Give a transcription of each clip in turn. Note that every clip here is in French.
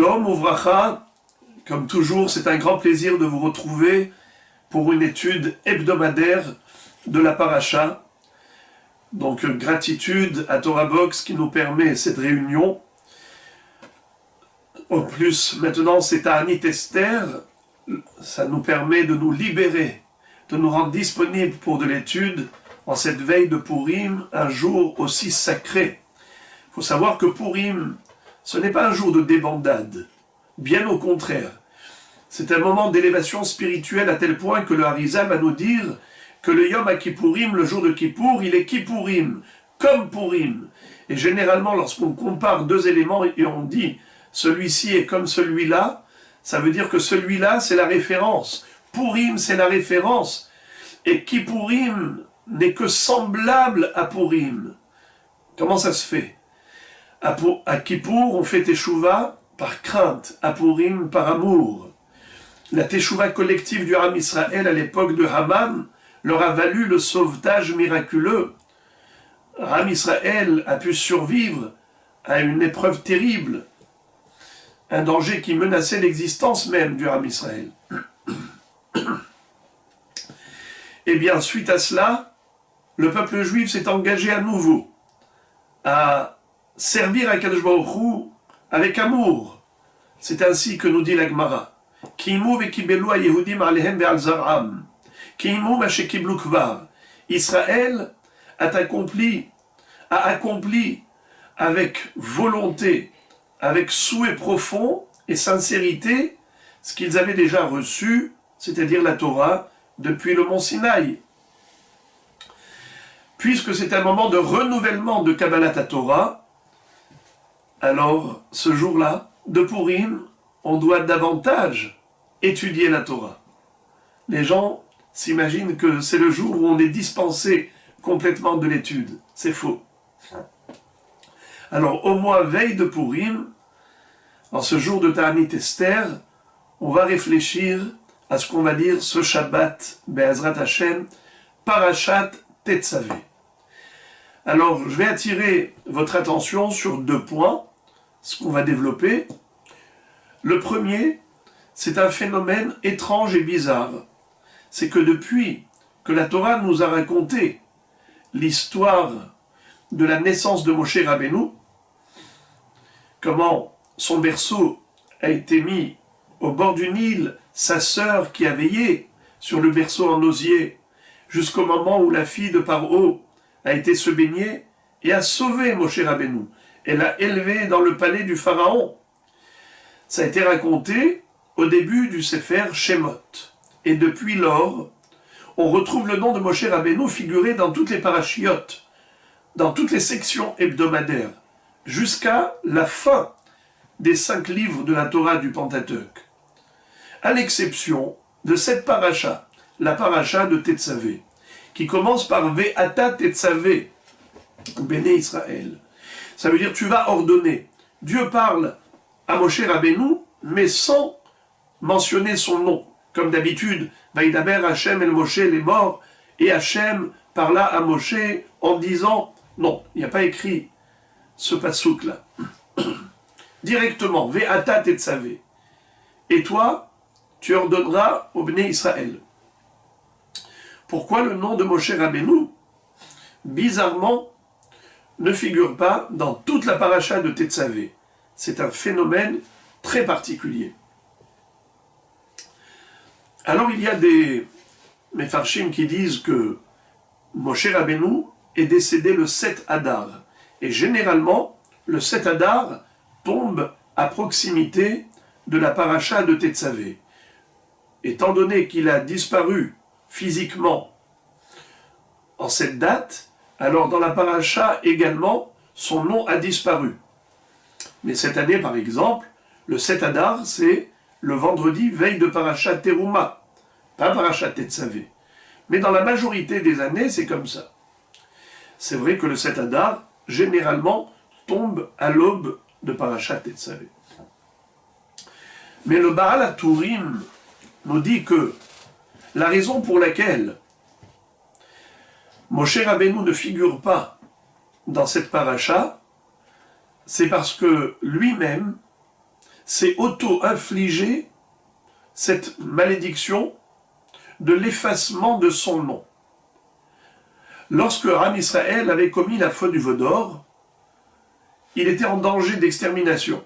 Shalom Uvracha, comme toujours, c'est un grand plaisir de vous retrouver pour une étude hebdomadaire de la paracha. Donc gratitude à Torah Box qui nous permet cette réunion. En plus, maintenant c'est à Anit Esther, ça nous permet de nous libérer, de nous rendre disponibles pour de l'étude en cette veille de Purim, un jour aussi sacré. Il faut savoir que Purim, ce n'est pas un jour de débandade, bien au contraire. C'est un moment d'élévation spirituelle à tel point que le Harizal va nous dire que le Yom HaKippourim, le jour de Kippour, il est Kippourim, comme Purim. Et généralement, lorsqu'on compare deux éléments et on dit celui-ci est comme celui-là, ça veut dire que celui-là, c'est la référence. Purim, c'est la référence. Et Kippourim n'est que semblable à Purim. Comment ça se fait ? À Kippour, on fait Teshuvah par crainte, à Purim par amour. La Teshuvah collective du Ham Israël à l'époque de Haman leur a valu le sauvetage miraculeux. Ham Israël a pu survivre à une épreuve terrible, un danger qui menaçait l'existence même du Ham Israël. Et bien, suite à cela, le peuple juif s'est engagé à nouveau à servir à Kadosh Baruch Hu avec amour. C'est ainsi que nous dit la Gemara. Ki'imu vekibelu haYehudim alehem ve'al zar'am. Ki'imu ma shekiblu kvar. Israël a accompli avec volonté, avec souhait profond et sincérité ce qu'ils avaient déjà reçu, c'est-à-dire la Torah, depuis le mont Sinaï. Puisque c'est un moment de renouvellement de Kabbalat Torah, alors ce jour-là, de Purim, on doit davantage étudier la Torah. Les gens s'imaginent que c'est le jour où on est dispensé complètement de l'étude. C'est faux. Alors au mois veille de Purim, en ce jour de Ta'anit Esther, on va réfléchir à ce qu'on va dire ce Shabbat, Be'ezrat Hashem, Parashat Tetzavé. Alors, je vais attirer votre attention sur deux points, ce qu'on va développer. Le premier, c'est un phénomène étrange et bizarre. C'est que depuis que la Torah nous a raconté l'histoire de la naissance de Moshe Rabbeinu, comment son berceau a été mis au bord du Nil, sa sœur qui a veillé sur le berceau en osier, jusqu'au moment où la fille de Paro a été se baigner et a sauvé Moshe Rabbeinu. Elle l'a élevé dans le palais du Pharaon. Ça a été raconté au début du Sefer Shemot. Et depuis lors, on retrouve le nom de Moshe Rabbeinu figuré dans toutes les parachiotes, dans toutes les sections hebdomadaires, jusqu'à la fin des 5 livres de la Torah du Pentateuque. À l'exception de cette paracha, la paracha de Tetzavé, qui commence par Ve'ata Tetzavé, Béné Israël. Ça veut dire tu vas ordonner. Dieu parle à Moshe Rabbeinu, mais sans mentionner son nom. Comme d'habitude, Vaïdaber Hachem el Moshe les morts, et Hachem parla à Moshe en disant, non, il n'y a pas écrit ce passouk là. Directement, Ve'ata Tetzavé. Et toi, tu ordonneras au Béné Israël. Pourquoi le nom de Moshe Rabbeinu, bizarrement, ne figure pas dans toute la paracha de Tetzavé? C'est un phénomène très particulier. Alors il y a des Mefarshim qui disent que Moshe Rabbeinu est décédé le 7 Adar. Et généralement, le 7 Adar tombe à proximité de la paracha de Tetzavé. Étant donné qu'il a disparu physiquement en cette date, alors dans la paracha également, son nom a disparu. Mais cette année, par exemple, le 7 Adar, c'est le vendredi veille de parashat Teruma, pas parashat Tetzavé. Mais dans la majorité des années, c'est comme ça. C'est vrai que le 7 Adar, généralement, tombe à l'aube de parashat Tetzavé. Mais le Baal HaTurim nous dit que la raison pour laquelle Moshe Rabbeinu ne figure pas dans cette paracha, c'est parce que lui-même s'est auto-infligé cette malédiction de l'effacement de son nom. Lorsque Am Israël avait commis la faute du veau d'or, il était en danger d'extermination.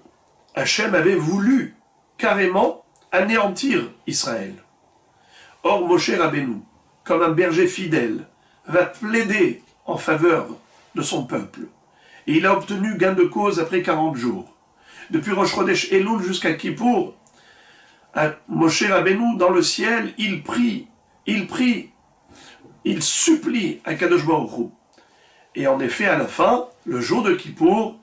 Hachem avait voulu carrément anéantir Israël. Or, Moshe Rabbeinu, comme un berger fidèle, va plaider en faveur de son peuple. Et il a obtenu gain de cause après 40 jours. Depuis Rosh Chodesh Elul jusqu'à Kippour, Moshe Rabbeinu, dans le ciel, il prie, il supplie Akadosh Baruch Hu. Et en effet, à la fin, le jour de Kippour,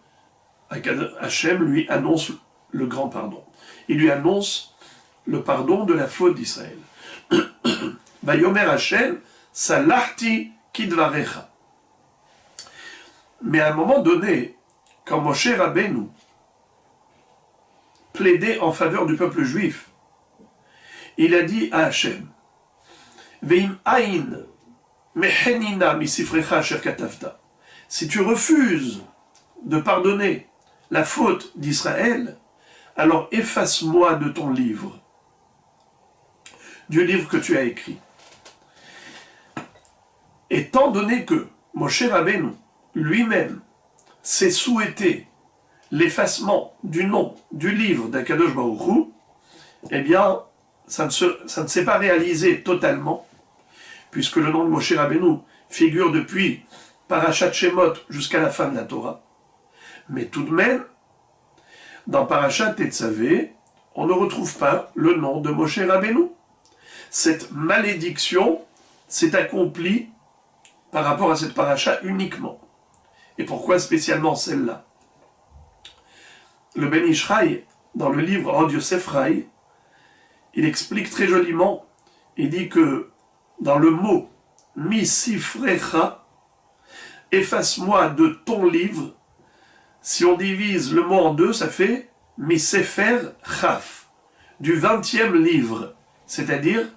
Hachem lui annonce le grand pardon. Il lui annonce le pardon de la faute d'Israël. Vayomer Hachem, salahti kidvarecha. Mais à un moment donné, quand Moshe Rabbeinu plaidait en faveur du peuple juif, il a dit à Hachem, Veim ain mehenina misifrecha asher katavta. Si tu refuses de pardonner la faute d'Israël, alors efface-moi de ton livre, du livre que tu as écrit. Étant donné que Moshe Rabbeinu lui-même s'est souhaité l'effacement du nom du livre d'Akadosh Baruch Hu, eh bien, ça ne s'est pas réalisé totalement, puisque le nom de Moshe Rabbeinu figure depuis Parashat Shemot jusqu'à la fin de la Torah. Mais tout de même, dans Parashat Tetzavé, on ne retrouve pas le nom de Moshe Rabbeinu. Cette malédiction s'est accomplie par rapport à cette paracha uniquement. Et pourquoi spécialement celle-là? Le Ben Ishraï, dans le livre Od Yosef Rai, il explique très joliment, il dit que dans le mot « misifrecha », efface-moi de ton livre, si on divise le mot en deux, ça fait « misefer chaf », du 20e livre, c'est-à-dire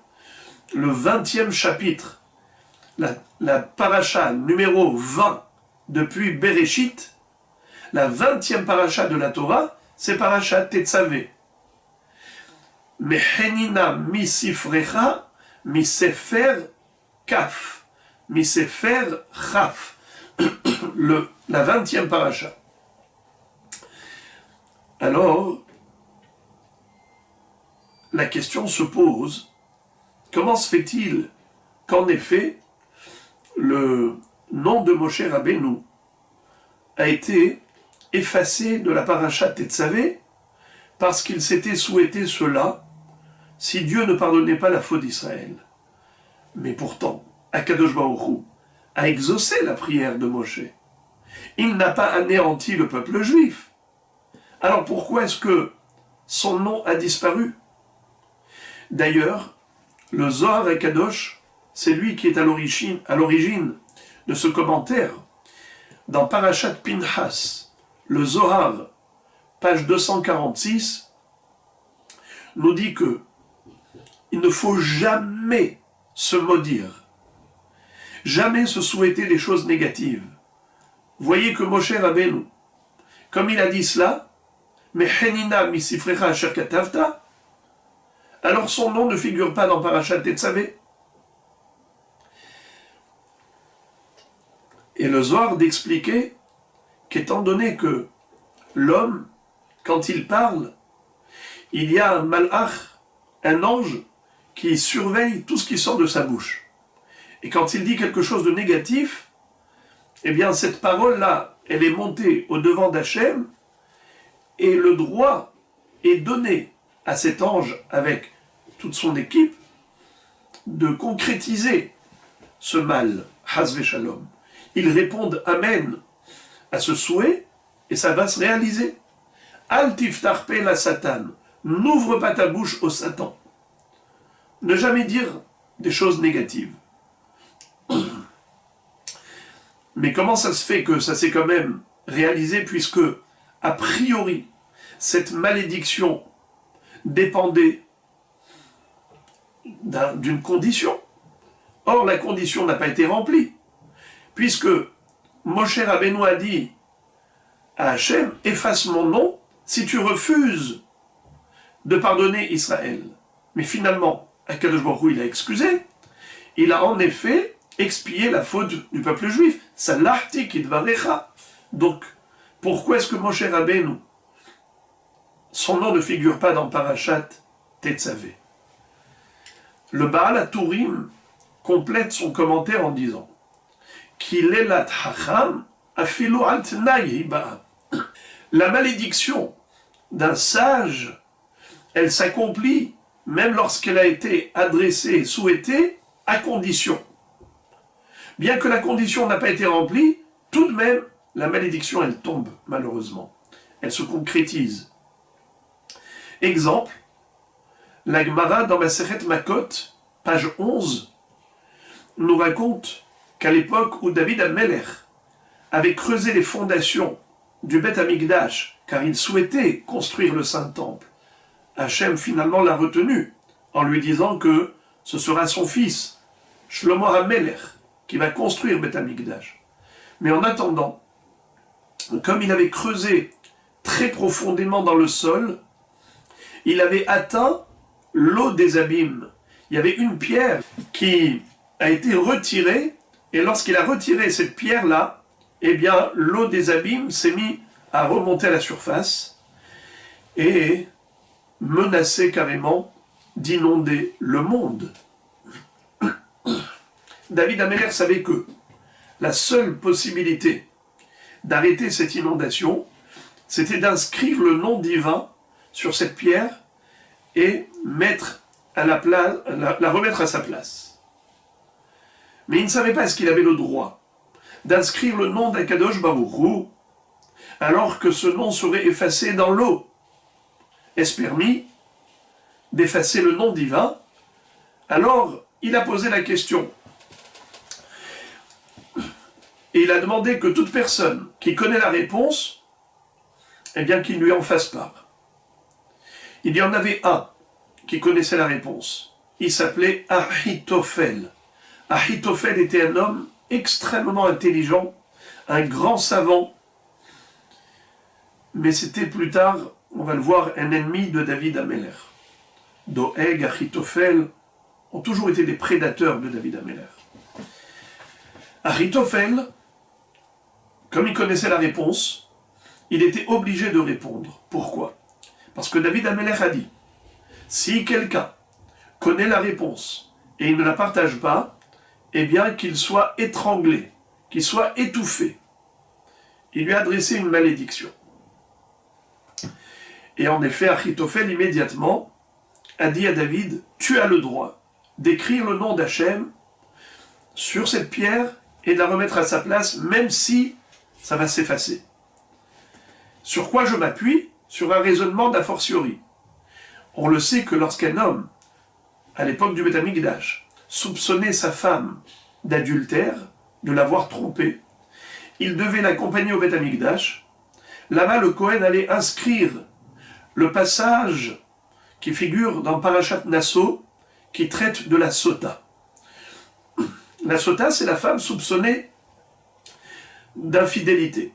le 20e chapitre, la paracha numéro 20 depuis Bereshit, la 20e paracha de la Torah, c'est paracha Tetzavé. Mehenina misifrecha misefer kaf, misefer chaf, la 20e paracha. Alors, la question se pose, comment se fait-il qu'en effet, le nom de Moshe Rabbeinu a été effacé de la paracha Tetzavé parce qu'il s'était souhaité cela si Dieu ne pardonnait pas la faute d'Israël. Mais pourtant, Akadosh Baruch Hu a exaucé la prière de Moshe. Il n'a pas anéanti le peuple juif. Alors pourquoi est-ce que son nom a disparu? D'ailleurs, le Zohar Akadosh, c'est lui qui est à l'origine de ce commentaire. Dans Parashat Pinhas, le Zohar, page 246, nous dit que il ne faut jamais se maudire, jamais se souhaiter des choses négatives. Voyez que Moshe Rabbeinu, comme il a dit cela, Mehenina misifrecha asher katavta, alors son nom ne figure pas dans Parashat Tetzavé. Et le Zohar d'expliquer qu'étant donné que l'homme, quand il parle, il y a un malach, un ange, qui surveille tout ce qui sort de sa bouche. Et quand il dit quelque chose de négatif, eh bien cette parole-là, elle est montée au devant d'Hachem, et le droit est donné à cet ange, avec toute son équipe, de concrétiser ce mal, Hasve Shalom. Ils répondent Amen à ce souhait, et ça va se réaliser. Al tiftar pe la Satan, n'ouvre pas ta bouche au Satan. Ne jamais dire des choses négatives. Mais comment ça se fait que ça s'est quand même réalisé, puisque, a priori, cette malédiction dépendait d'une condition. Or, la condition n'a pas été remplie, puisque Moshe Rabbeinu a dit à Hachem, efface mon nom si tu refuses de pardonner Israël. Mais finalement, Akadosh Baruch Hu, il a excusé. Il a en effet expié la faute du peuple juif. Salahti kidvarecha. Donc, pourquoi est-ce que Moshe Rabbeinu, son nom ne figure pas dans Parashat Tetzavé? Le Baal HaTurim complète son commentaire en disant Kilelat hacham afilu al tnai hiba. La malédiction d'un sage, elle s'accomplit même lorsqu'elle a été adressée, souhaitée, à condition. Bien que la condition n'a pas été remplie, tout de même, la malédiction, elle tombe, malheureusement. Elle se concrétise. Exemple, la Gemara dans Masechet Makot, page 11, nous raconte qu'à l'époque où David Amelech avait creusé les fondations du Beth Amikdash, car il souhaitait construire le Saint-Temple, Hachem finalement l'a retenu en lui disant que ce sera son fils, Shlomo HaMelech, qui va construire Beth Amikdash. Mais en attendant, comme il avait creusé très profondément dans le sol, il avait atteint l'eau des abîmes. Il y avait une pierre qui a été retirée, et lorsqu'il a retiré cette pierre-là, eh bien, l'eau des abîmes s'est mise à remonter à la surface et menaçait carrément d'inonder le monde. David Amelech savait que la seule possibilité d'arrêter cette inondation, c'était d'inscrire le nom divin sur cette pierre et la remettre à sa place. Mais il ne savait pas est-ce qu'il avait le droit d'inscrire le nom d'Akadosh Baruch Hu alors que ce nom serait effacé dans l'eau. Est-ce permis d'effacer le nom divin? Alors, il a posé la question. Et il a demandé que toute personne qui connaît la réponse, eh bien, qu'il lui en fasse part. Il y en avait un qui connaissait la réponse. Il s'appelait Ahitophel. Ahitophel était un homme extrêmement intelligent, un grand savant, mais c'était plus tard, on va le voir, un ennemi de David Amelech. Doeg, Ahitophel ont toujours été des prédateurs de David Amelech. Ahitophel, comme il connaissait la réponse, il était obligé de répondre. Pourquoi? Parce que David Amelech a dit, si quelqu'un connaît la réponse et il ne la partage pas, eh bien qu'il soit étranglé, qu'il soit étouffé. Il lui a adressé une malédiction. Et en effet, Ahitophel immédiatement a dit à David, tu as le droit d'écrire le nom d'Hachem sur cette pierre et de la remettre à sa place, même si ça va s'effacer. Sur quoi je m'appuie? Sur un raisonnement d'a fortiori. On le sait que lorsqu'un homme, à l'époque du Beth Amikdash, soupçonnait sa femme d'adultère, de l'avoir trompée, il devait l'accompagner au Beth Amikdash. Là-bas, le Kohen allait inscrire le passage qui figure dans Parashat Nasso, qui traite de la sota. La sota, c'est la femme soupçonnée d'infidélité.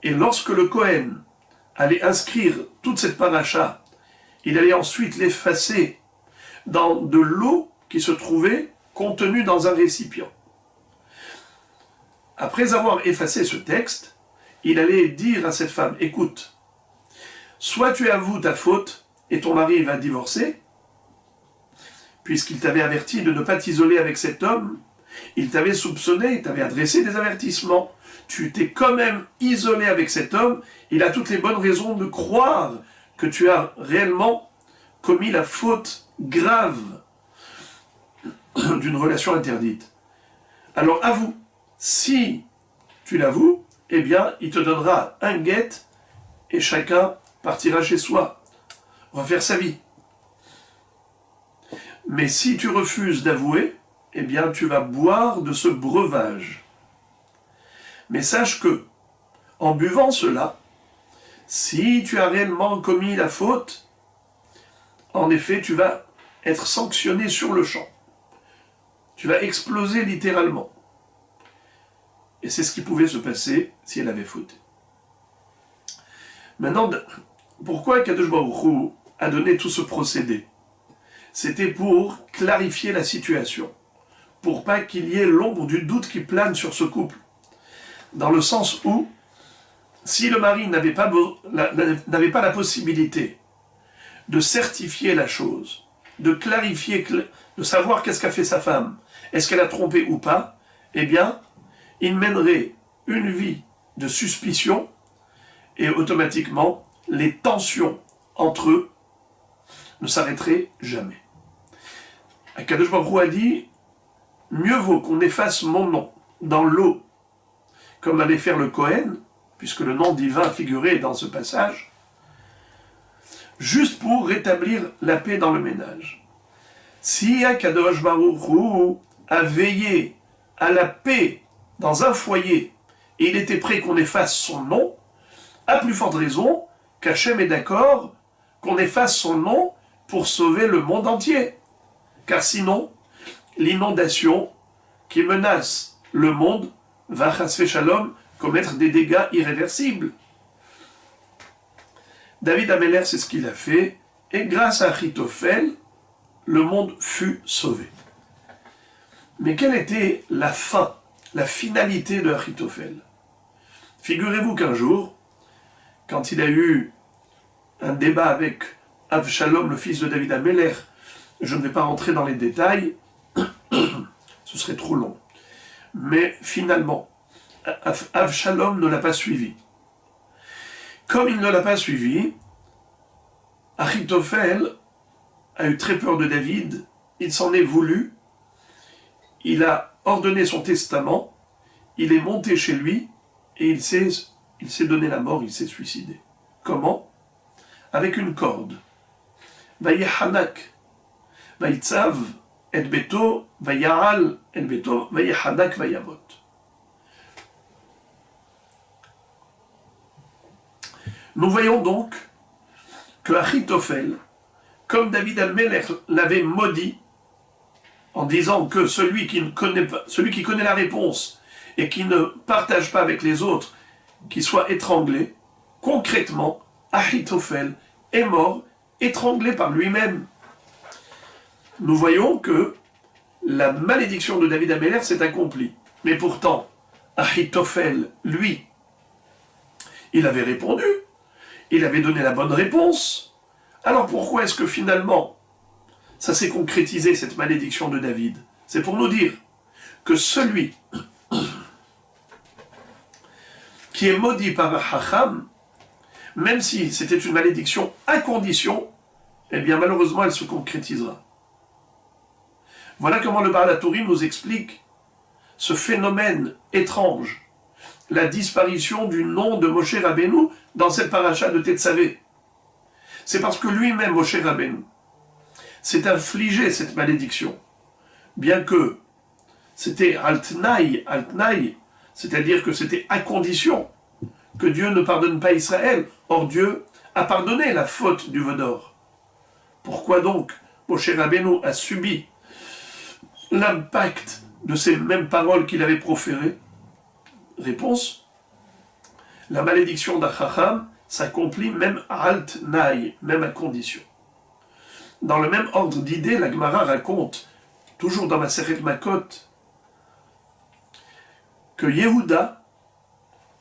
Et lorsque le Kohen allait inscrire toute cette paracha, il allait ensuite l'effacer dans de l'eau qui se trouvait contenue dans un récipient. Après avoir effacé ce texte, il allait dire à cette femme, écoute, soit tu avoues ta faute et ton mari va divorcer, puisqu'il t'avait averti de ne pas t'isoler avec cet homme, il t'avait soupçonné, il t'avait adressé des avertissements, tu t'es quand même isolé avec cet homme, il a toutes les bonnes raisons de croire que tu as réellement commis la faute grave d'une relation interdite. Alors avoue, si tu l'avoues, eh bien il te donnera un guet et chacun partira chez soi, refaire sa vie. Mais si tu refuses d'avouer, eh bien tu vas boire de ce breuvage. Mais sache que, en buvant cela, si tu as réellement commis la faute, en effet, tu vas être sanctionné sur le champ. Tu vas exploser littéralement. Et c'est ce qui pouvait se passer si elle avait fauté. Maintenant, pourquoi Kadosh Baruch Hu a donné tout ce procédé? C'était pour clarifier la situation, pour pas qu'il y ait l'ombre du doute qui plane sur ce couple. Dans le sens où, si le mari n'avait pas la possibilité de certifier la chose, de clarifier, de savoir qu'est-ce qu'a fait sa femme, est-ce qu'elle a trompé ou pas, eh bien, il mènerait une vie de suspicion et automatiquement, les tensions entre eux ne s'arrêteraient jamais. Akadosh Baruch Hu a dit, mieux vaut qu'on efface mon nom dans l'eau, comme allait faire le Kohen, puisque le nom divin figurait dans ce passage, juste pour rétablir la paix dans le ménage. Si Akadosh Baruch Hu a veillé à la paix dans un foyer, et il était prêt qu'on efface son nom, à plus forte raison qu'Hachem est d'accord qu'on efface son nom pour sauver le monde entier. Car sinon, l'inondation qui menace le monde va, chas v'shalom, commettre des dégâts irréversibles. David Améler, c'est ce qu'il a fait, et grâce à Achitophel, le monde fut sauvé. Mais quelle était la fin, la finalité de Achitophel? Figurez-vous qu'un jour, quand il a eu un débat avec Avshalom, le fils de David Améler, je ne vais pas rentrer dans les détails, ce serait trop long. Mais finalement, Avshalom ne l'a pas suivi. Comme il ne l'a pas suivi, Achitophel a eu très peur de David, il s'en est voulu, il a ordonné son testament, il est monté chez lui et il s'est donné la mort, il s'est suicidé. Comment? Avec une corde. Vayehanak, vayitzav et beto, vayaral et beto, vayehanak vayamot. Nous voyons donc que Achitophel, comme David Améler l'avait maudit, en disant que celui qui connaît la réponse et qui ne partage pas avec les autres, qui soit étranglé, concrètement, Achitophel est mort, étranglé par lui-même. Nous voyons que la malédiction de David Améler s'est accomplie. Mais pourtant, Achitophel, lui, il avait répondu, il avait donné la bonne réponse. Alors pourquoi est-ce que finalement, ça s'est concrétisé, cette malédiction de David? C'est pour nous dire que celui qui est maudit par un Hacham, même si c'était une malédiction à condition, eh bien malheureusement elle se concrétisera. Voilà comment le Baal HaTurim nous explique ce phénomène étrange, la disparition du nom de Moshe Rabbeinu dans cette paracha de Tetzavé. C'est parce que lui-même, Moshe Rabbeinu, s'est infligé cette malédiction, bien que c'était altnaï, c'est-à-dire que c'était à condition que Dieu ne pardonne pas Israël. Or Dieu a pardonné la faute du veau d'or. Pourquoi donc Moshe Rabbeinu a subi l'impact de ces mêmes paroles qu'il avait proférées? Réponse: la malédiction d'Achacham s'accomplit même à altnaï, même à condition. Dans le même ordre d'idées, la Gemara raconte, toujours dans Masechet Makot, que Yehuda,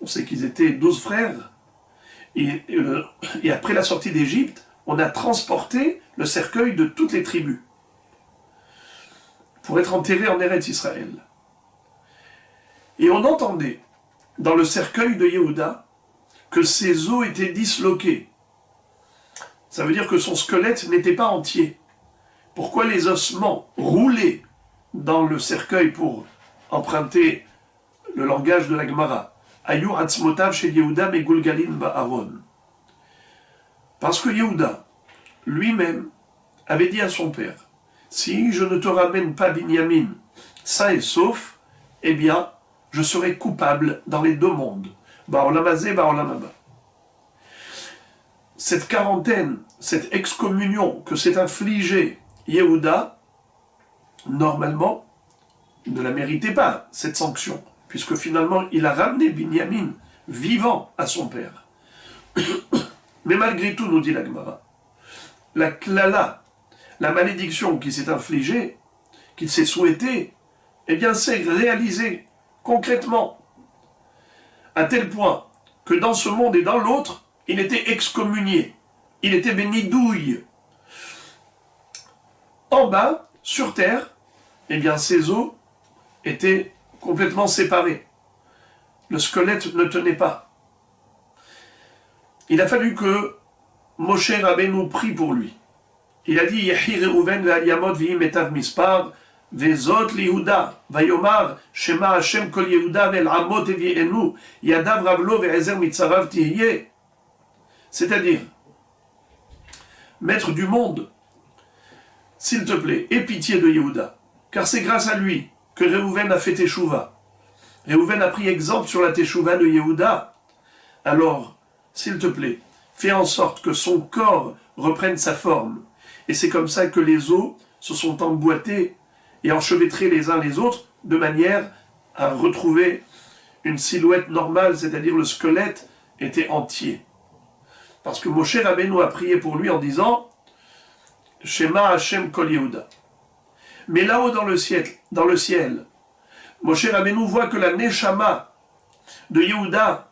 on sait qu'ils étaient 12 frères, et après la sortie d'Égypte, on a transporté le cercueil de toutes les tribus pour être enterré en Eretz Israël. Et on entendait dans le cercueil de Yehuda que ses os étaient disloqués. Ça veut dire que son squelette n'était pas entier. Pourquoi les ossements roulaient dans le cercueil, pour emprunter le langage de la Gemara? Ayu atzmotav chez Yehuda megulgalin ba'aron. Parce que Yehuda, lui-même, avait dit à son père, si je ne te ramène pas Binyamin sain et sauf, eh bien, je serai coupable dans les deux mondes. Ba'olamazé, ba'olamaba. Cette quarantaine, cette excommunion que s'est infligée Yehuda, normalement, ne la méritait pas, cette sanction, puisque finalement, il a ramené Binyamin vivant à son père. Mais malgré tout, nous dit la Gemara, la klala, la malédiction qui s'est infligée, qu'il s'est souhaitée, eh bien c'est réalisé concrètement, à tel point que dans ce monde et dans l'autre, il était excommunié, il était béni douille. En bas, sur terre, eh bien ses os étaient complètement séparés. Le squelette ne tenait pas. Il a fallu que Moshe Rabbeinu prie pour lui. Il a dit Yehi Reuven ve'Aliamot v'im etav mispar ve'zot liYehuda vayomar shema Hashem kol Yehuda ve'Amot evi'enu yadav ravlo ve'ezer mitzarav tihye. C'est-à-dire, Maître du monde, s'il te plaît, aie pitié de Yehuda, car c'est grâce à lui que Reuven a fait Teshuvah. Reuven a pris exemple sur la Teshuvah de Yehuda. Alors, s'il te plaît, fais en sorte que son corps reprenne sa forme. Et c'est comme ça que les os se sont emboîtés et enchevêtrés les uns les autres, de manière à retrouver une silhouette normale, c'est-à-dire le squelette était entier. Parce que Moshe Rabbeinu a prié pour lui en disant « Shema Hashem kol Yehuda ». Mais là-haut dans le ciel, Moshe Rabbeinu voit que la Neshama de Yehuda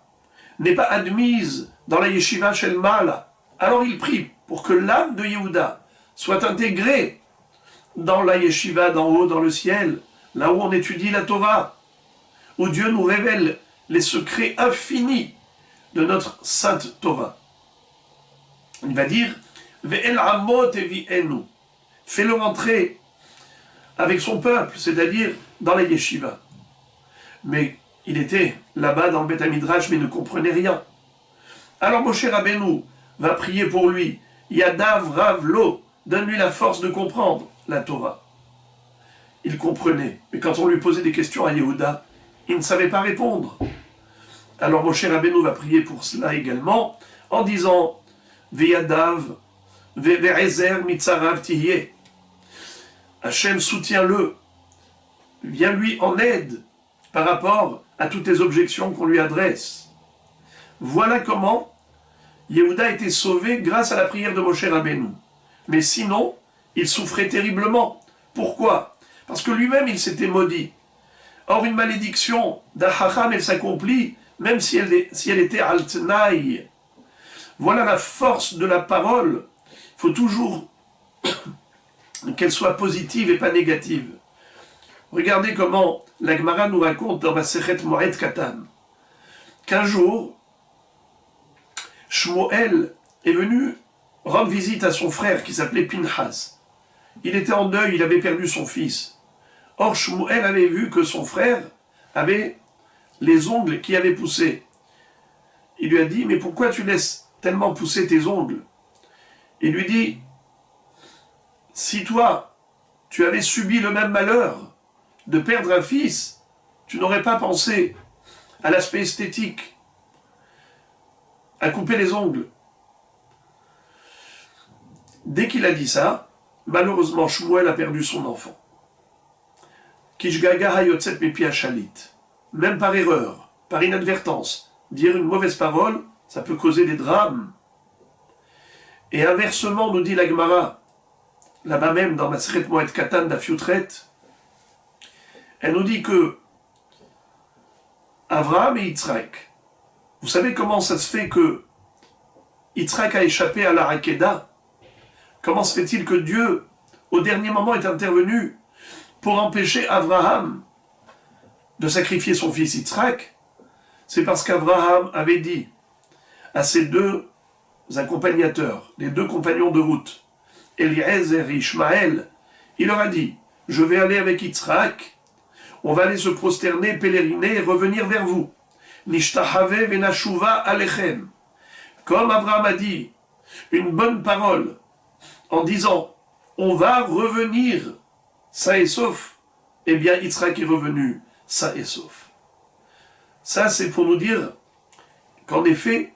n'est pas admise dans la Yeshiva Shel Ma'ala. Alors il prie pour que l'âme de Yehuda soit intégrée dans la Yeshiva d'en haut, dans le ciel, là où on étudie la Torah, où Dieu nous révèle les secrets infinis de notre sainte Torah. Il va dire Ve'el Amot evi'enu, fais-le rentrer avec son peuple, c'est-à-dire dans la Yeshiva. Mais il était là-bas dans le Beth Midrash, mais il ne comprenait rien. Alors Moshe Rabbeinu va prier pour lui. Yadav Ravlo, donne-lui la force de comprendre la Torah. Il comprenait, mais quand on lui posait des questions à Yehuda, il ne savait pas répondre. Alors Moshe Rabbeinu va prier pour cela également, en disant Veyadav, ve'ezer mitzarav tihye. Hachem, soutient-le, viens lui en aide par rapport à toutes les objections qu'on lui adresse. Voilà comment Yehuda a été sauvé grâce à la prière de Moshe Rabbeinu. Mais sinon, il souffrait terriblement. Pourquoi? Parce que lui-même, il s'était maudit. Or, une malédiction d'un Chacham, elle s'accomplit, même si elle était al-tnaï. Voilà la force de la parole. Il faut toujours qu'elle soit positive et pas négative. Regardez comment la Gemara nous raconte dans Masechet Moed Katan qu'un jour, Shmuel est venu rendre visite à son frère qui s'appelait Pinchas. Il était en deuil, il avait perdu son fils. Or, Shmuel avait vu que son frère avait les ongles qui avaient poussé. Il lui a dit, mais pourquoi tu laisses tellement pousser tes ongles? Il lui dit, si toi, tu avais subi le même malheur de perdre un fils, tu n'aurais pas pensé à l'aspect esthétique, à couper les ongles. Dès qu'il a dit ça, malheureusement, Shmuel a perdu son enfant. Kishgaga hayotzet mepi hachalit. Même par erreur, par inadvertance, dire une mauvaise parole, ça peut causer des drames. Et inversement, nous dit la Gemara, là-bas même dans Masechet Moed Katan d'Afiutret, elle nous dit que Avraham et Yitzhak, vous savez comment ça se fait que Yitzhak a échappé à la Hakeda? Comment se fait-il que Dieu, au dernier moment, est intervenu pour empêcher Avraham de sacrifier son fils Yitzhak? C'est parce qu'Avraham avait dit à ses deux accompagnateurs, les deux compagnons de route, Eliezer et Ishmaël, il leur a dit, je vais aller avec Yitzhak, on va aller se prosterner, pèleriner et revenir vers vous. Nishtahave venashuva alechem. Comme Abraham a dit, une bonne parole, en disant, on va revenir, sain et sauf, eh bien Yitzhak est revenu, sain et sauf. Ça, c'est pour nous dire qu'en effet,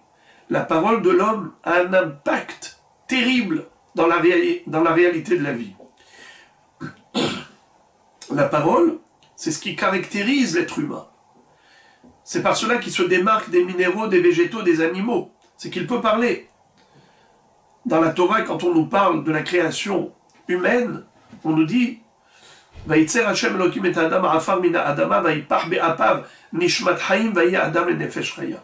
la parole de l'homme a un impact terrible dans la réalité de la vie. La parole, c'est ce qui caractérise l'être humain. C'est par cela qu'il se démarque des minéraux, des végétaux, des animaux. C'est qu'il peut parler. dans la Torah, quand on nous parle de la création humaine, on nous dit Vayitzer Hashem Elokim et Adam Afar mina Adama Vayipach be'apav nishmat Haim Vayi Adam et Nefesh Chaya.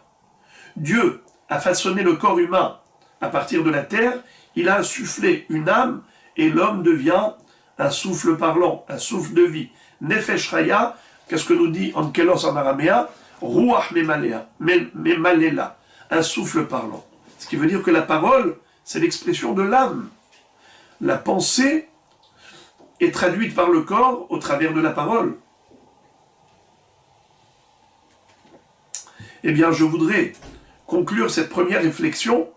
Dieu a façonné le corps humain à partir de la terre, il a insufflé une âme et l'homme devient un souffle parlant, un souffle de vie. Nefesh Chaya, qu'est-ce que nous dit Ankelos en araméen? Ruach Memalela, un souffle parlant. Ce qui veut dire que la parole, c'est l'expression de l'âme. La pensée est traduite par le corps au travers de la parole. Eh bien, je voudrais conclure cette première réflexion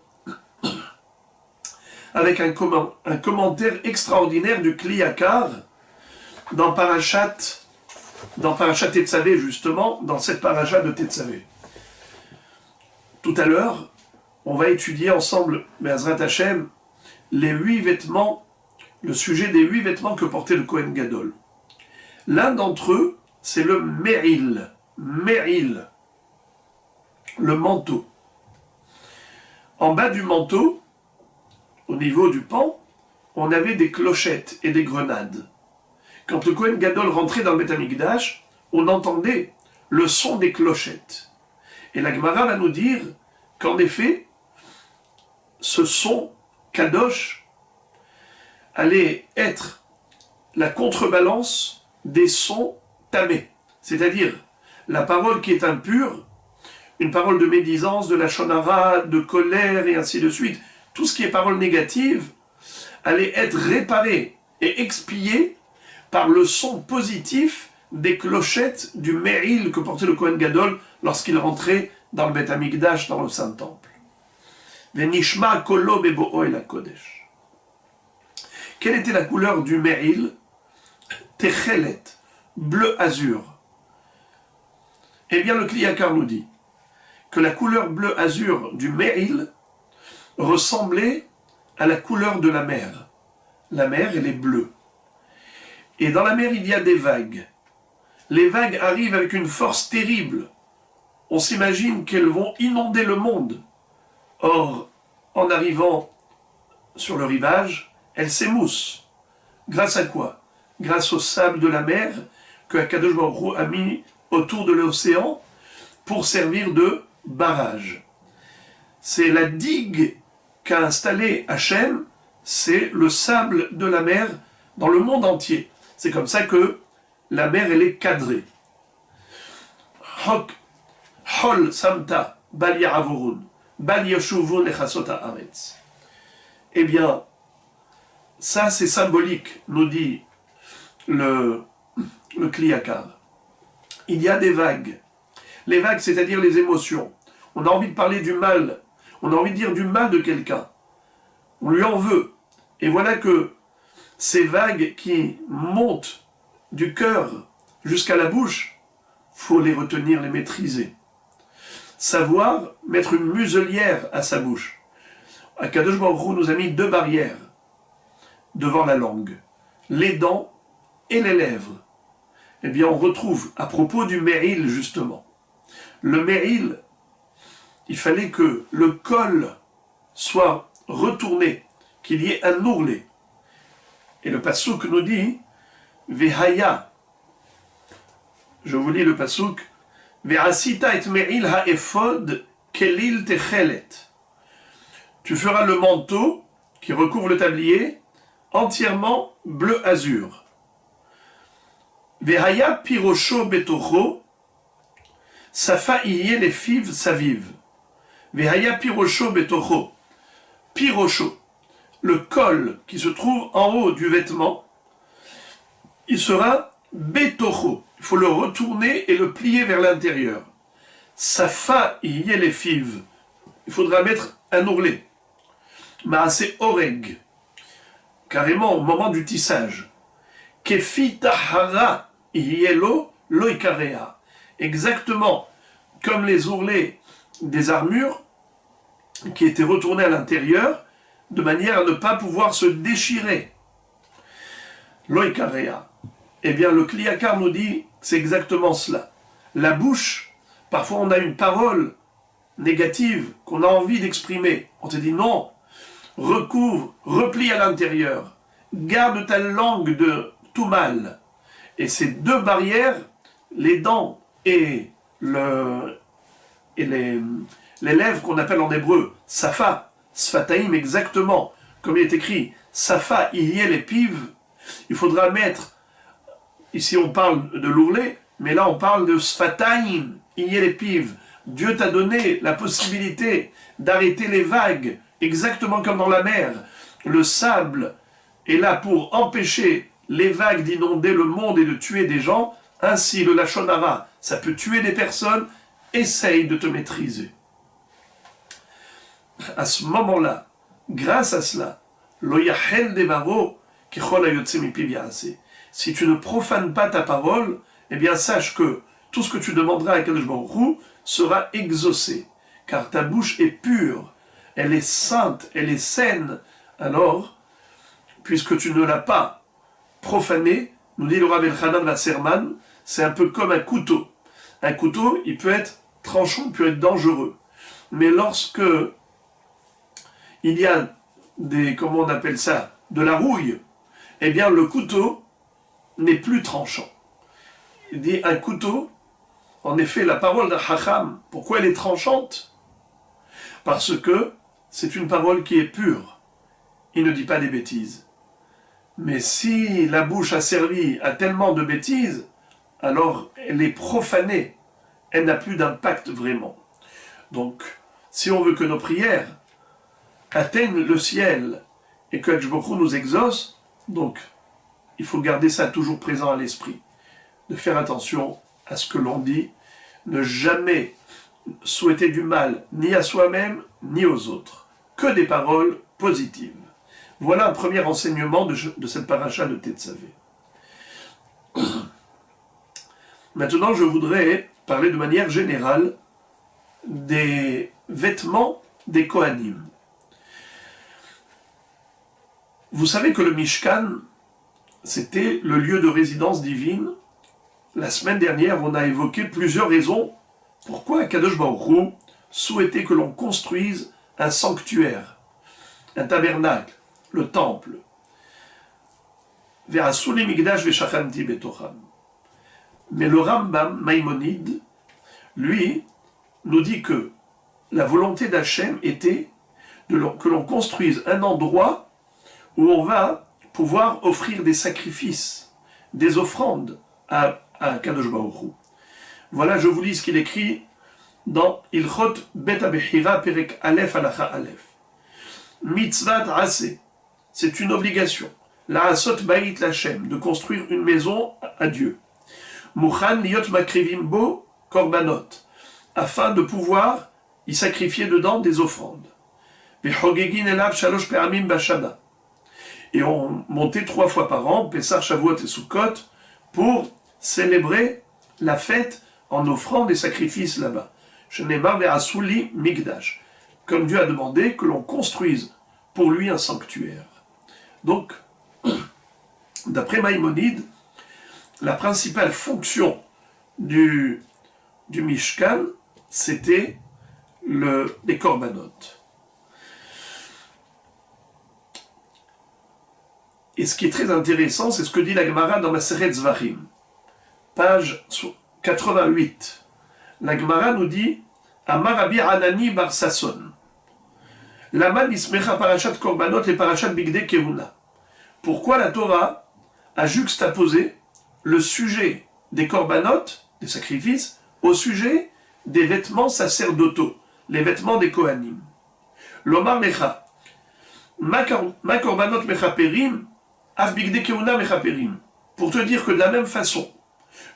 avec un commentaire extraordinaire du Kli Yakar dans Parashat Tetzavé, justement, dans cette paracha de Tetzavé. Tout à l'heure, on va étudier ensemble, Be'ezrat Hashem, les 8 vêtements, le sujet des 8 vêtements que portait le Kohen Gadol. L'un d'entre eux, c'est le Meril, le manteau. En bas du manteau, au niveau du pan, on avait des clochettes et des grenades. Quand le Kohen Gadol rentrait dans le Beth Amikdash, on entendait le son des clochettes. Et la Gemara va nous dire qu'en effet, ce son kadosh allait être la contrebalance des sons tamés, c'est-à-dire la parole qui est impure, une parole de médisance, de la shonara, de colère et ainsi de suite, tout ce qui est parole négative allait être réparé et expié par le son positif des clochettes du Meril que portait le Kohen Gadol lorsqu'il rentrait dans le Beth Amikdash, dans le Saint-Temple. Venishma kolo bebo'o el hakodesh. Quelle était la couleur du Meril? Techelet, bleu azur. Eh bien, le Kli Yakar nous dit que la couleur bleu azur du Meril ressemblait à la couleur de la mer. La mer, elle est bleue. Et dans la mer, il y a des vagues. Les vagues arrivent avec une force terrible. On s'imagine qu'elles vont inonder le monde. Or, en arrivant sur le rivage, elles s'émoussent. Grâce à quoi? Grâce au sable de la mer que Akadosh Baruch Hu a mis autour de l'océan pour servir de barrage. C'est la digue qu'a installée Hachem, c'est le sable de la mer dans le monde entier. C'est comme ça que la mer, elle est cadrée. Hol samta bal yaravurun, bal yashuvun echasot haaretz. Eh bien, ça c'est symbolique, nous dit le Kli Yakar. Il y a des vagues. Les vagues, c'est-à-dire les émotions. On a envie de parler du mal, on a envie de dire du mal de quelqu'un. On lui en veut. Et voilà que ces vagues qui montent du cœur jusqu'à la bouche, faut les retenir, les maîtriser. Savoir mettre une muselière à sa bouche. Akadosh Baruch Hu nous a mis 2 barrières devant la langue, les dents et les lèvres. Eh bien, on retrouve, à propos du Meril, justement, le Meril, il fallait que le col soit retourné, qu'il y ait un ourlet. Et le passouk nous dit Vehaya. Je vous lis le passouk. Ve'asita et meril ha'ephod kelil techelet. Tu feras le manteau qui recouvre le tablier entièrement bleu azur. Vehaya pirosho betocho. Safa iye les fives saviv. Vehaya pirosho betocho. Pirosho. Le col qui se trouve en haut du vêtement, il sera betocho. Il faut le retourner et le plier vers l'intérieur. Safa yelefiv. Il faudra mettre un ourlet. Maasé oreg. Carrément au moment du tissage. Kefi tahara yelo loikarea. Exactement comme les ourlets des armures qui étaient retournés à l'intérieur, de manière à ne pas pouvoir se déchirer. Loikarea. Eh bien, le Kli Yakar nous dit, c'est exactement cela. La bouche, parfois on a une parole négative qu'on a envie d'exprimer. On te dit non, recouvre, replie à l'intérieur, garde ta langue de tout mal. Et ces deux barrières, les dents et, les lèvres qu'on appelle en hébreu safa, sfataim exactement, comme il est écrit, safa, il y a les pives, il faudra mettre, ici on parle de l'ourlet, mais là on parle de sfataim, il y a les pives. Dieu t'a donné la possibilité d'arrêter les vagues, exactement comme dans la mer. Le sable est là pour empêcher les vagues d'inonder le monde et de tuer des gens. Ainsi, le lachon hara, ça peut tuer des personnes. Essaye de te maîtriser. À ce moment-là, grâce à cela, lo yachel devaro kechol hayotze mipiv yaaseh. Si tu ne profanes pas ta parole, eh bien sache que tout ce que tu demanderas à Kadosh Baruch Hu sera exaucé, car ta bouche est pure, elle est sainte, elle est saine. Alors, puisque tu ne l'as pas profanée, nous dit le Rav Elchanan Wasserman, c'est un peu comme un couteau. Un couteau, il peut être tranchant, il peut être dangereux. Mais lorsque il y a des, comment on appelle ça, de la rouille, eh bien le couteau n'est plus tranchant. Il dit un couteau, en effet, la parole d'un Chacham, pourquoi elle est tranchante? Parce que c'est une parole qui est pure. Il ne dit pas des bêtises. Mais si la bouche a servi à tellement de bêtises, alors elle est profanée. Elle n'a plus d'impact vraiment. Donc, si on veut que nos prières atteignent le ciel et que Akadosh Baruch Hu nous exauce, donc il faut garder ça toujours présent à l'esprit. De faire attention à ce que l'on dit, ne jamais souhaiter du mal ni à soi-même ni aux autres, que des paroles positives. Voilà un premier enseignement de cette paracha de Tetzavé. Maintenant, je voudrais parler de manière générale des vêtements des Kohanim. Vous savez que le Mishkan, c'était le lieu de résidence divine. La semaine dernière, on a évoqué plusieurs raisons pourquoi Akadosh Baruch Hu souhaitait que l'on construise un sanctuaire, un tabernacle, le temple. Ve'asuli migdash ve'shachanti betocham. Mais le Rambam Maïmonide, lui, nous dit que la volonté d'Hachem était que l'on construise un endroit où on va pouvoir offrir des sacrifices, des offrandes à Kadosh Baruch Hu. Voilà, je vous lis ce qu'il écrit dans Ilchot Bet HaBechira Perek Aleph Halacha Aleph. Mitzvat Aseh, c'est une obligation. La Asot Bait Lachem, de construire une maison à Dieu. Mouchan Liot Makrivim Bo Korbanot, afin de pouvoir y sacrifier dedans des offrandes. Vechogegin Elav Shalosh Pe'amim Bashana. Et on montait 3 fois par an, Pessah, Shavuot et Sukkot, pour célébrer la fête en offrant des sacrifices là-bas. Shenemar ve'asuli migdash. Comme Dieu a demandé que l'on construise pour lui un sanctuaire. Donc, d'après Maïmonide, la principale fonction du Mishkan, c'était les korbanot. Et ce qui est très intéressant, c'est ce que dit la Gemara dans Maseret Zvachim, page 88. La Gemara nous dit Amar Rabbi Hanani bar Sasson. Laman ismecha parashat korbanot et parashat bigdei kehuna. Pourquoi la Torah a juxtaposé le sujet des korbanot, des sacrifices, au sujet des vêtements sacerdotaux, les vêtements des Kohanim. Lomar mecha. Ma korbanot mechaperim, af bigdei kehuna mechaperim. Pour te dire que de la même façon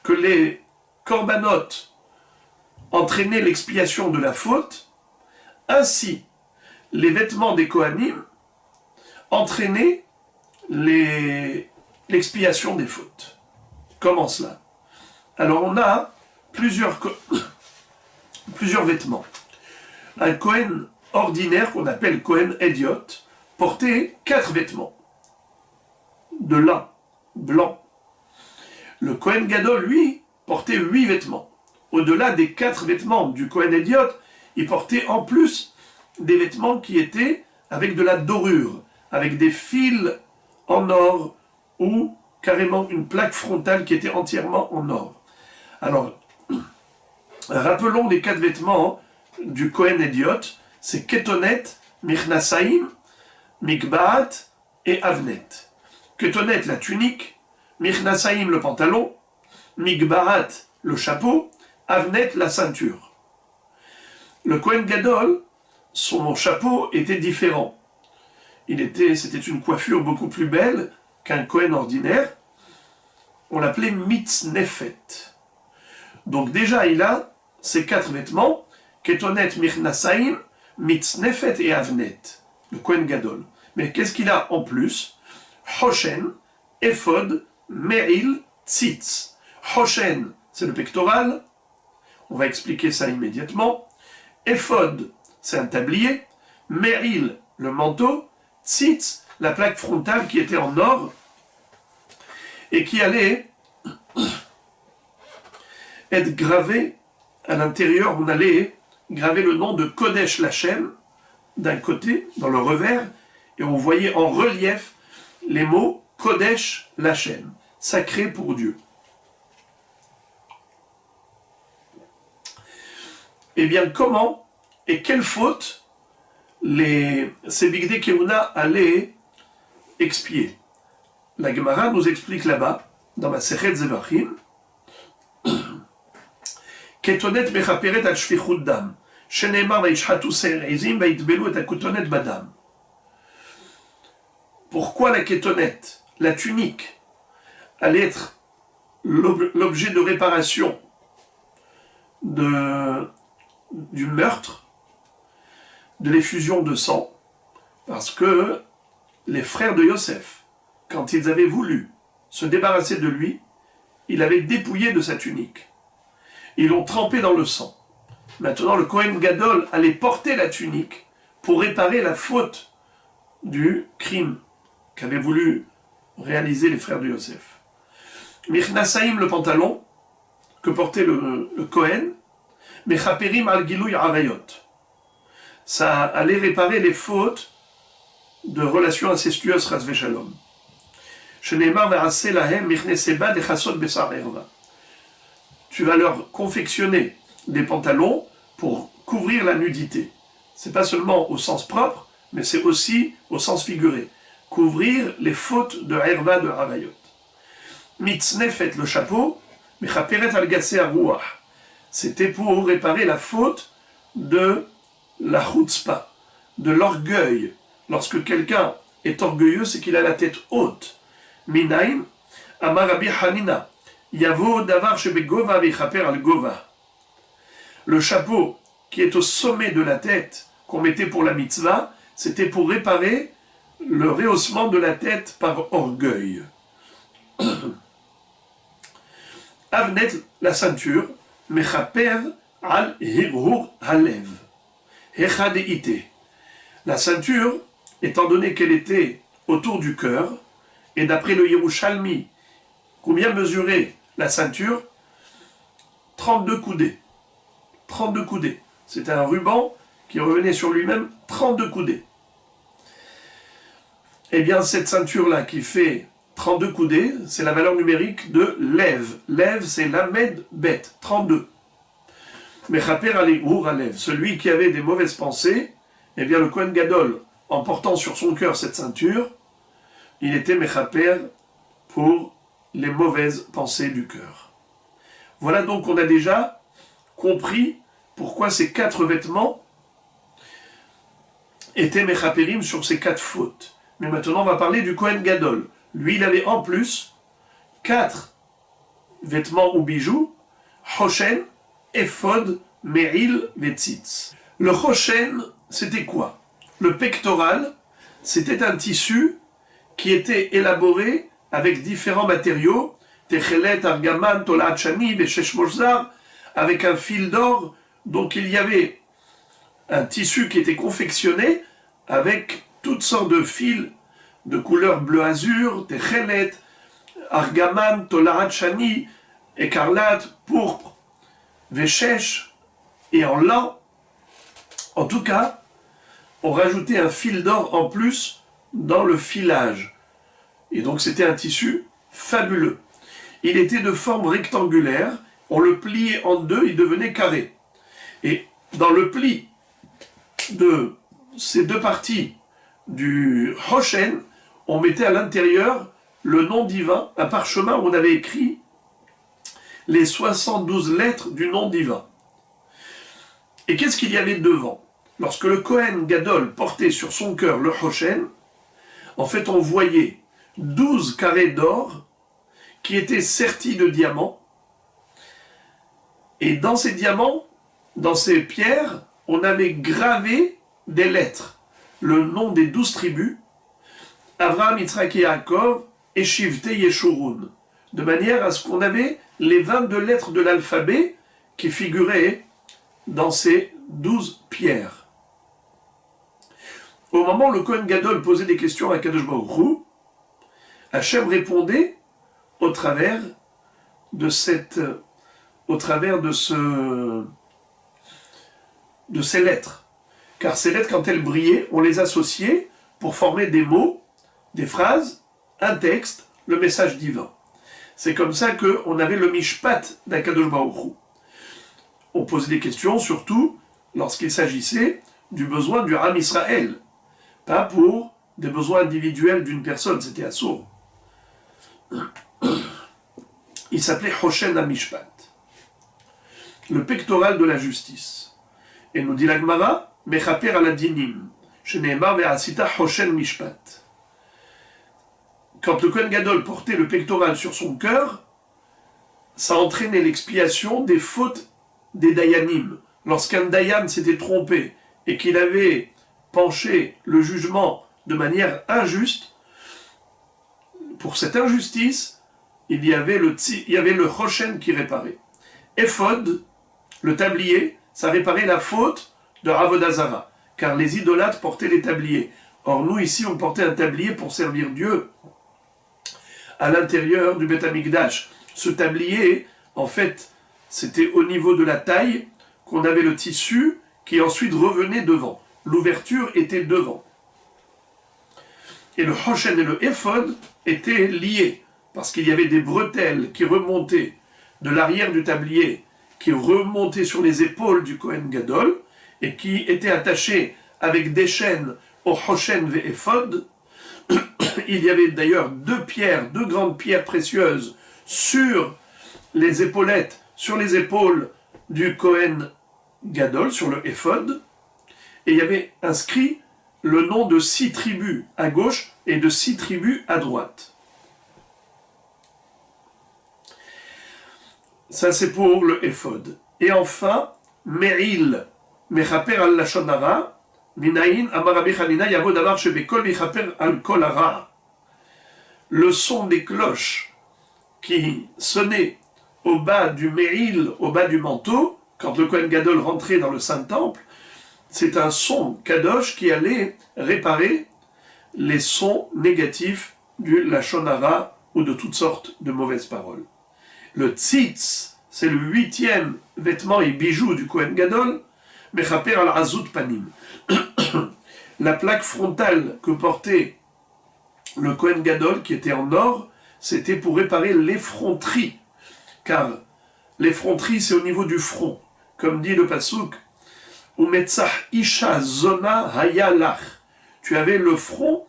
que les korbanot entraînaient l'expiation de la faute, ainsi les vêtements des Kohanim entraînaient l'expiation des fautes. Comment cela? Alors on a plusieurs vêtements. Un Kohen ordinaire, qu'on appelle Kohen Hédiot, portait 4 vêtements de lin blanc. Le Kohen Gadol, lui, portait 8 vêtements. Au-delà des 4 vêtements du Kohen Hédiot, il portait en plus des vêtements qui étaient avec de la dorure, avec des fils en or ou carrément une plaque frontale qui était entièrement en or. Alors, rappelons les 4 vêtements du Kohen Hédiot, c'est Ketonet, Mirnasaim, Mikbaat et Avnet. Ketonet, la tunique, Mirnasaim, le pantalon, Mikbaat, le chapeau, Avnet, la ceinture. Le Kohen Gadol, son chapeau était différent. C'était une coiffure beaucoup plus belle qu'un Kohen ordinaire. On l'appelait Mitznefet. Donc déjà, il a ces 4 vêtements, Ketonet, Mirnasaim, Mitznefet et Avnet, le Kohen Gadol. Mais qu'est-ce qu'il a en plus? Hoshen, Ephod, Me'il, Tzitz. Hoshen, c'est le pectoral. On va expliquer ça immédiatement. Ephod, c'est un tablier. Me'il, le manteau. Tzitz, la plaque frontale qui était en or et qui allait être gravée à l'intérieur. On allait graver le nom de Kodesh Lachem d'un côté, dans le revers, et on voyait en relief les mots Kodesh Lachem, sacré pour Dieu. Eh bien, comment et quelle faute ces Bigdei Kehuna allaient expier? La Gemara nous explique là-bas, dans Masechet Zevachim, Ketonet mechaperet al shfichut dam, sheneemar vaishchatu seir ezim vaitbelu et hakotonet badam. Pourquoi la ketonet, la tunique, allait être l'objet de réparation du meurtre, de l'effusion de sang? Parce que les frères de Yosef, quand ils avaient voulu se débarrasser de lui, ils l'avaient dépouillé de sa tunique. Ils l'ont trempé dans le sang. Maintenant, le Kohen Gadol allait porter la tunique pour réparer la faute du crime qu'avaient voulu réaliser les frères de Yosef. Mirnasaim, le pantalon que portait le Kohen, Mechaperim al Gilouy Arayot. Ça allait réparer les fautes de relations incestueuses, Chas v'Shalom. Sheneemar ve'aseh lahem mirneseba dechasot besar erva. Tu vas leur confectionner des pantalons pour couvrir la nudité. C'est pas seulement au sens propre, mais c'est aussi au sens figuré. Couvrir les fautes de Herva de Harayot. Mitznefet, le chapeau, Mechaperet al-Gassé Arouah. C'était pour réparer la faute de la chutzpah, de l'orgueil. Lorsque quelqu'un est orgueilleux, c'est qu'il a la tête haute. Minaim, Amar Rabbi Hanina. Yavo davar shebegova vechaper al gova. Le chapeau qui est au sommet de la tête qu'on mettait pour la mitzvah, c'était pour réparer le rehaussement de la tête par orgueil. Avnet, la ceinture, mechaper al hirhur halev. Hechadeite. La ceinture, étant donné qu'elle était autour du cœur, et d'après le Yerushalmi, combien mesurait la ceinture? 32 coudées. 32 coudées. C'était un ruban qui revenait sur lui-même 32 coudées. Eh bien, cette ceinture-là qui fait 32 coudées, c'est la valeur numérique de lève. Lève, c'est lamed bet, 32. Mechaper alehur alev. Celui qui avait des mauvaises pensées, eh bien, le Kohen Gadol, en portant sur son cœur cette ceinture, il était mechaper pour les mauvaises pensées du cœur. Voilà donc qu'on a déjà compris pourquoi ces 4 vêtements étaient mechaperim sur ces 4 fautes. Mais maintenant on va parler du Kohen Gadol. Lui il avait en plus 4 vêtements ou bijoux, Hoshen, Ephod, Me'il, Vetzitz. Le Hoshen, c'était quoi? Le pectoral, c'était un tissu qui était élaboré avec différents matériaux, Techelet, Argaman, Tolat Shani, Veshesh Mozar, avec un fil d'or. Donc il y avait un tissu qui était confectionné avec toutes sortes de fils de couleur bleu azur, Techelet, Argaman, Tolat Shani, écarlate, pourpre, Veshesh et en lin. En tout cas, on rajoutait un fil d'or en plus dans le filage. Et donc c'était un tissu fabuleux. Il était de forme rectangulaire, on le pliait en deux, il devenait carré. Et dans le pli de ces deux parties du Hoshen, on mettait à l'intérieur le nom divin, un parchemin où on avait écrit les 72 lettres du nom divin. Et qu'est-ce qu'il y avait devant? Lorsque le Kohen Gadol portait sur son cœur le Hoshen, en fait on voyait 12 carrés d'or qui étaient sertis de diamants. Et dans ces diamants, dans ces pierres, on avait gravé des lettres. Le nom des 12 tribus, Avraham, Yitzhak et Yaakov, et Shivte Yeshurun. De manière à ce qu'on avait les 22 lettres de l'alphabet qui figuraient dans ces 12 pierres. Au moment où le Kohen Gadol posait des questions à Kadosh Baruch Hu, Hachem répondait au travers de ces lettres. Car ces lettres, quand elles brillaient, on les associait pour former des mots, des phrases, un texte, le message divin. C'est comme ça qu'on avait le mishpat d'Akadosh Baruch Hu. On posait des questions, surtout lorsqu'il s'agissait du besoin du Ham Israël, pas pour des besoins individuels d'une personne, c'était assourd. Il s'appelait Hoshen HaMishpat, le pectoral de la justice. Et nous dit la Gemara, Mechaper al-Adinim, Sheneemar ve'asita Hoshen Mishpat. Quand le Kohen Gadol portait le pectoral sur son cœur, ça entraînait l'expiation des fautes des Dayanim. Lorsqu'un Dayan s'était trompé et qu'il avait penché le jugement de manière injuste, pour cette injustice, il y avait le Hoshen qui réparait. Ephod, le tablier, ça réparait la faute de Avodazara, car les idolâtres portaient les tabliers. Or nous ici, on portait un tablier pour servir Dieu à l'intérieur du Beth Amikdash. Ce tablier, en fait, c'était au niveau de la taille qu'on avait le tissu qui ensuite revenait devant. L'ouverture était devant. Et le Hoshen et le Ephod étaient liés, parce qu'il y avait des bretelles qui remontaient de l'arrière du tablier, qui remontaient sur les épaules du Kohen Gadol, et qui étaient attachées avec des chaînes au Hoshen et Ephod. Il y avait d'ailleurs deux grandes pierres précieuses sur les épaulettes, sur les épaules du Kohen Gadol, sur le Ephod, et il y avait inscrit le nom de 6 tribus à gauche et de 6 tribus à droite. Ça c'est pour le Ephod. Et enfin, Me'il, Mechaper al-Lashon hara, Minaïn, Amar Rabbi Chanina, Yavo Davar Shebekol Mechaper al-Kol hara. Le son des cloches qui sonnaient au bas du Me'il, au bas du manteau, quand le Kohen Gadol rentrait dans le Saint-Temple, c'est un son kadosh qui allait réparer les sons négatifs du Lashon hara ou de toutes sortes de mauvaises paroles. Le tzitz, c'est le 8e vêtement et bijou du Kohen Gadol, Mechaper al-Azut Panim. La plaque frontale que portait le Kohen Gadol, qui était en or, c'était pour réparer l'effronterie. Car l'effronterie, c'est au niveau du front. Comme dit le Passouk, Umetzach Isha Zona Hayalach. Tu avais le front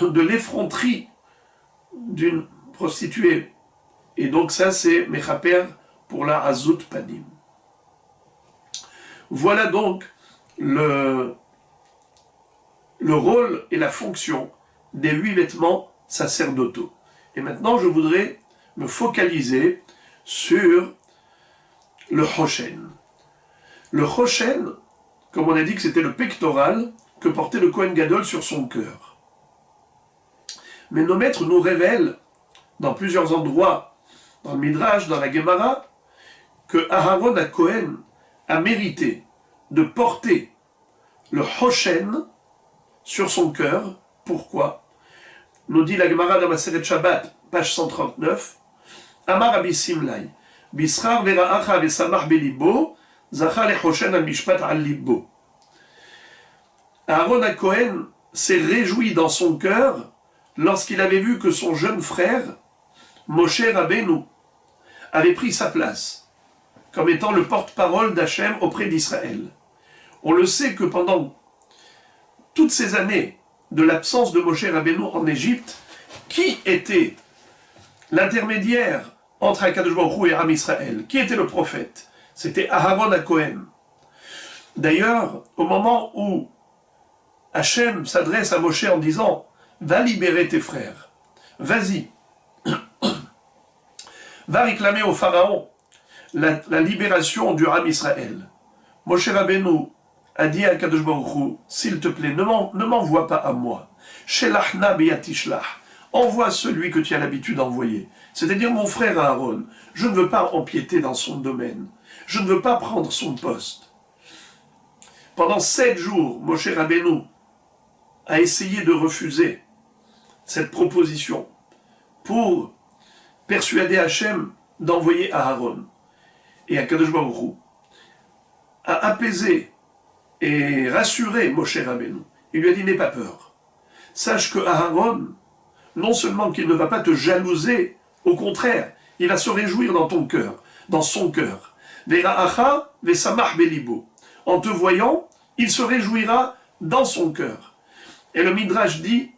de l'effronterie d'une prostituée. Et donc ça, c'est Mechaper pour la Azut Panim. Voilà donc le rôle et la fonction des 8 vêtements sacerdotaux. Et maintenant, je voudrais me focaliser sur le Hoshen. Le Hoshen, comme on a dit que c'était le pectoral que portait le Kohen Gadol sur son cœur. Mais nos maîtres nous révèlent, dans plusieurs endroits, dans le Midrash, dans la Gemara, que Aharon à Kohen a mérité de porter le Hoshen sur son cœur. Pourquoi? Nous dit la Gemara dans Maseret Shabbat, page 139, Amar Rabbi Simlai, Bischar vera'acha vesamach belibo, zachar le Hoshen al mishpat al libo. Aaron à Cohen s'est réjoui dans son cœur lorsqu'il avait vu que son jeune frère, Moshe Rabbeinu, avait pris sa place comme étant le porte-parole d'Hachem auprès d'Israël. On le sait que pendant toutes ces années de l'absence de Moshe Rabbeinu en Égypte, qui était l'intermédiaire entre Akadosh Baruch Hu et Am Israël? Qui était le prophète? C'était Aaron à Cohen. D'ailleurs, au moment où Hachem s'adresse à Moshe en disant « Va libérer tes frères, vas-y, va réclamer au Pharaon la libération du Am Israël. » Moshe Rabbeinu a dit à Kadosh Baruch Hu, s'il te plaît, ne m'envoie pas à moi. Shelachna beyatishlach. Envoie celui que tu as l'habitude d'envoyer. C'est-à-dire mon frère Aaron. Je ne veux pas empiéter dans son domaine. Je ne veux pas prendre son poste. Pendant 7 jours, Moshe Rabbeinu a essayé de refuser cette proposition pour persuader Hachem d'envoyer Aaron. Et Akadosh Baruch Hu a apaisé et rassuré Moshe Rabbeinu. Il lui a dit, n'aie pas peur. Sache que Aaron, non seulement qu'il ne va pas te jalouser, au contraire, il va se réjouir dans ton cœur, dans son cœur. Vera'acha vesamach belibo. En te voyant, il se réjouira dans son cœur. Et le Midrash dit,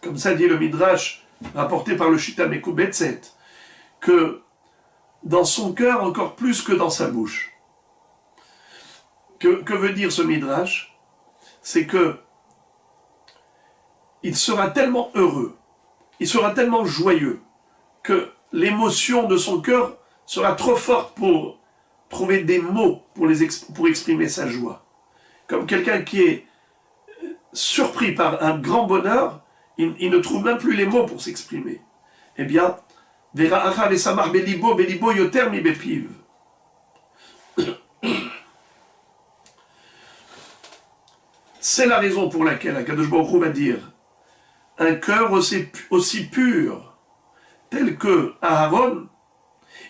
comme ça dit le Midrash, rapporté par le Shita Mekubetset, que dans son cœur encore plus que dans sa bouche. Que veut dire ce Midrash? C'est que il sera tellement heureux, il sera tellement joyeux, que l'émotion de son cœur sera trop forte pour trouver des mots pour exprimer sa joie. Comme quelqu'un qui est surpris par un grand bonheur, il ne trouve même plus les mots pour s'exprimer. Eh bien, Vera'acha vesamach belibo, belibo yoter mi bepiv. C'est la raison pour laquelle Akadosh Baruch Hu va dire un cœur aussi pur tel que Aaron,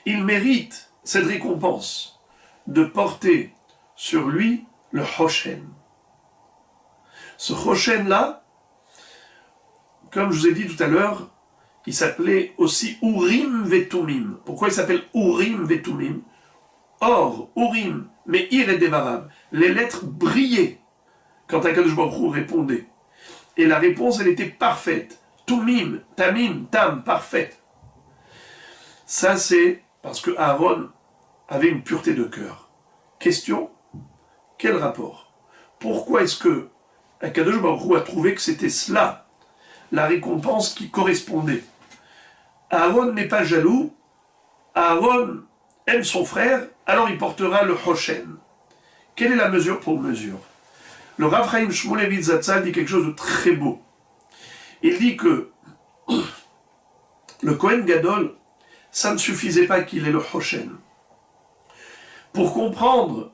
il mérite cette récompense de porter sur lui le Hoshen. Ce Hoshen-là, comme je vous ai dit tout à l'heure, il s'appelait aussi Urim Vetumim. Pourquoi il s'appelle Urim Vetumim? Or, Urim, Meir et Devaram, les lettres brillaient quand Akadosh Baruch Hu répondait. Et la réponse, elle était parfaite. Tumim, Tamim, Tam, parfaite. Ça, c'est parce que Aaron avait une pureté de cœur. Question, quel rapport? Pourquoi est-ce que Akadosh Baruch Hu a trouvé que c'était cela, la récompense qui correspondait? Aaron n'est pas jaloux, Aaron aime son frère, alors il portera le Hoshen. Quelle est la mesure pour mesure? Le Rav Chaim Shmulevitz Zatzal dit quelque chose de très beau. Il dit que le Kohen Gadol, ça ne suffisait pas qu'il ait le Hoshen. Pour comprendre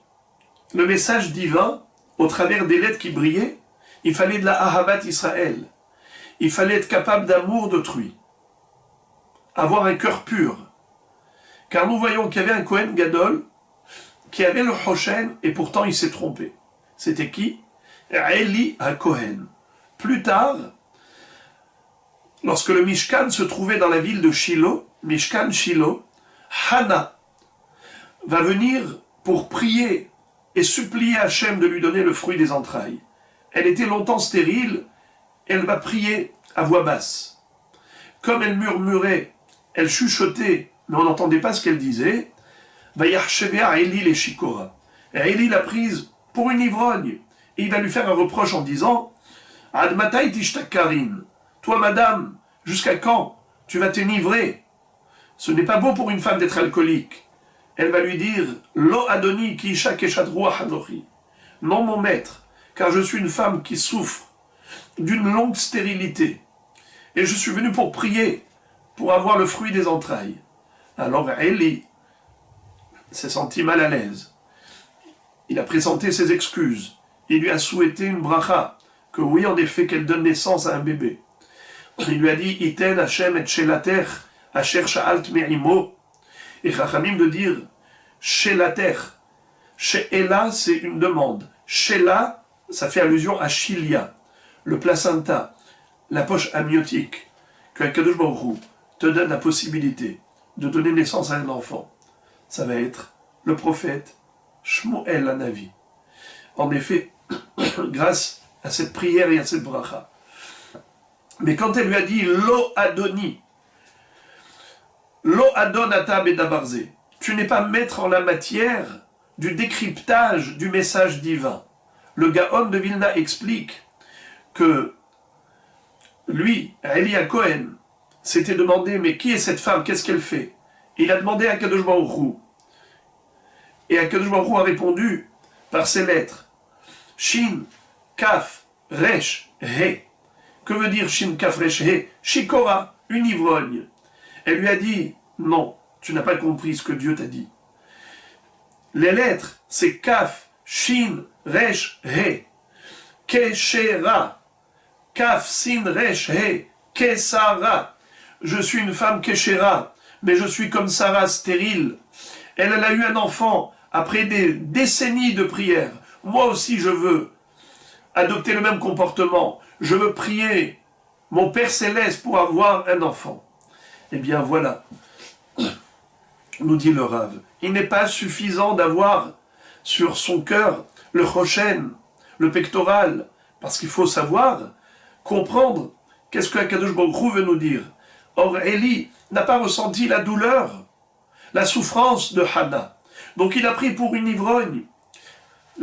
le message divin, au travers des lettres qui brillaient, il fallait de la Ahavat Israël. Il fallait être capable d'amour d'autrui. Avoir un cœur pur. Car nous voyons qu'il y avait un Kohen Gadol qui avait le Hoshen et pourtant il s'est trompé. C'était qui? Eli HaKohen. Plus tard, lorsque le Mishkan se trouvait dans la ville de Shiloh, Mishkan Shiloh, Hana va venir pour prier et supplier Hachem de lui donner le fruit des entrailles. Elle était longtemps stérile, elle va prier à voix basse. Comme elle murmurait, elle chuchotait, mais on n'entendait pas ce qu'elle disait, Vayarchevea Eli les Shikora. Et Eli l'a prise pour une ivrogne. Et il va lui faire un reproche en disant Ad matai tishtakarin. Toi, madame, jusqu'à quand tu vas t'enivrer? Ce n'est pas beau pour une femme d'être alcoolique. Elle va lui dire Lo Adoni ki isha keshat ruach hanochi. Non, mon maître, car je suis une femme qui souffre d'une longue stérilité. Et je suis venu pour prier, pour avoir le fruit des entrailles. Alors Eli s'est senti mal à l'aise. Il a présenté ses excuses. Il lui a souhaité une bracha, que oui, en effet, qu'elle donne naissance à un bébé. Il lui a dit, Iten Hashem et Shelater, Asher Sha'alt Me'imo. Et Chachamim de dire, Shelater. She'ela, c'est une demande. Shela, ça fait allusion à Chilia, le placenta, la poche amniotique, que Akadosh Baruch Hu te donne la possibilité de donner naissance à un enfant. Ça va être le prophète Shmuel Hanavi. En effet, grâce à cette prière et à cette bracha. Mais quand elle lui a dit Lo Adoni, Lo Adon Ata Bedabarze, tu n'es pas maître en la matière du décryptage du message divin. Le Gaon de Vilna explique que lui, Elia Cohen, s'était demandé mais qui est cette femme, qu'est-ce qu'elle fait? Il a demandé à Kadosh Baruch Hu. Et Akadosh Baruch Hu a répondu par ces lettres. Shin, Kaf, Resh, He. Que veut dire Shin, Kaf, Resh, He? Shikora, une ivrogne. Elle lui a dit, non, tu n'as pas compris ce que Dieu t'a dit. Les lettres, c'est Kaf, Shin, Resh, He. Keshera, Kaf, Sin, Resh, He. Kesara. Je suis une femme Keshera, mais je suis comme Sarah, stérile. Elle a eu un enfant après des décennies de prière. Moi aussi, je veux adopter le même comportement. Je veux prier mon Père Céleste pour avoir un enfant. Eh bien, voilà, nous dit le Rav. Il n'est pas suffisant d'avoir sur son cœur le choshen, le pectoral, parce qu'il faut savoir, comprendre qu'est-ce que Akadosh Baruch Hu veut nous dire. Or, Élie n'a pas ressenti la douleur, la souffrance de Hannah. Donc il a pris pour une ivrogne.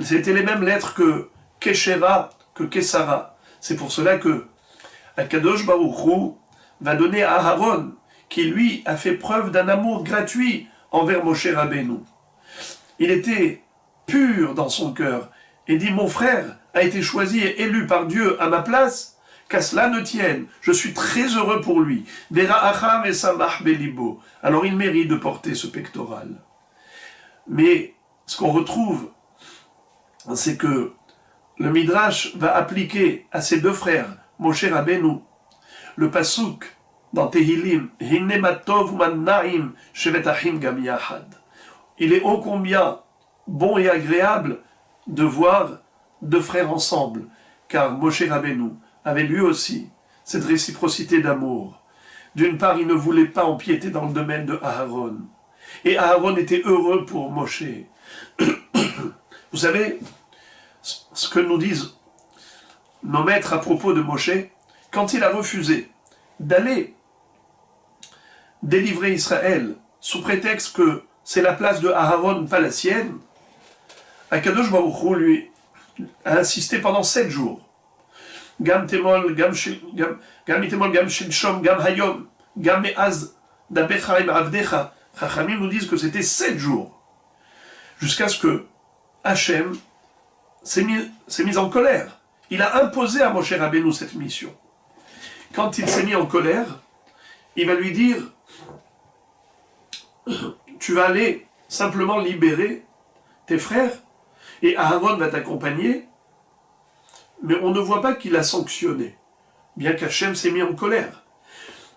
C'était les mêmes lettres que Keshera, que Kesara. C'est pour cela que Akadosh Baruch Hu va donner à Aaron, qui lui a fait preuve d'un amour gratuit envers Moshe Rabbeinu. Il était pur dans son cœur et dit, mon frère a été choisi et élu par Dieu à ma place, qu'à cela ne tienne, je suis très heureux pour lui. Alors il mérite de porter ce pectoral. Mais ce qu'on retrouve, c'est que le Midrash va appliquer à ses deux frères, Moshe Rabbeinu, le pasuk dans Tehilim, Hine matov mannaim shevet achim gam yachad. Il est ô combien bon et agréable de voir deux frères ensemble, car Moshe Rabbeinu avait lui aussi cette réciprocité d'amour. D'une part, il ne voulait pas empiéter dans le domaine de Aaron. Et Aaron était heureux pour Moshe. Vous savez ce que nous disent nos maîtres à propos de Moshe, quand il a refusé d'aller délivrer Israël sous prétexte que c'est la place de Aaron, pas la sienne, Akadosh Baruch Hu lui a insisté pendant 7 jours. Gam temol, gam itemol, gam shilshom, gam hayom, gam me'az dabecha im avdecha. Chachamim nous disent que c'était 7 jours. Jusqu'à ce que Hachem s'est mis en colère. Il a imposé à Moshe Rabbeinu cette mission. Quand il s'est mis en colère, il va lui dire, tu vas aller simplement libérer tes frères, et Aaron va t'accompagner, mais on ne voit pas qu'il a sanctionné, bien qu'Hachem s'est mis en colère.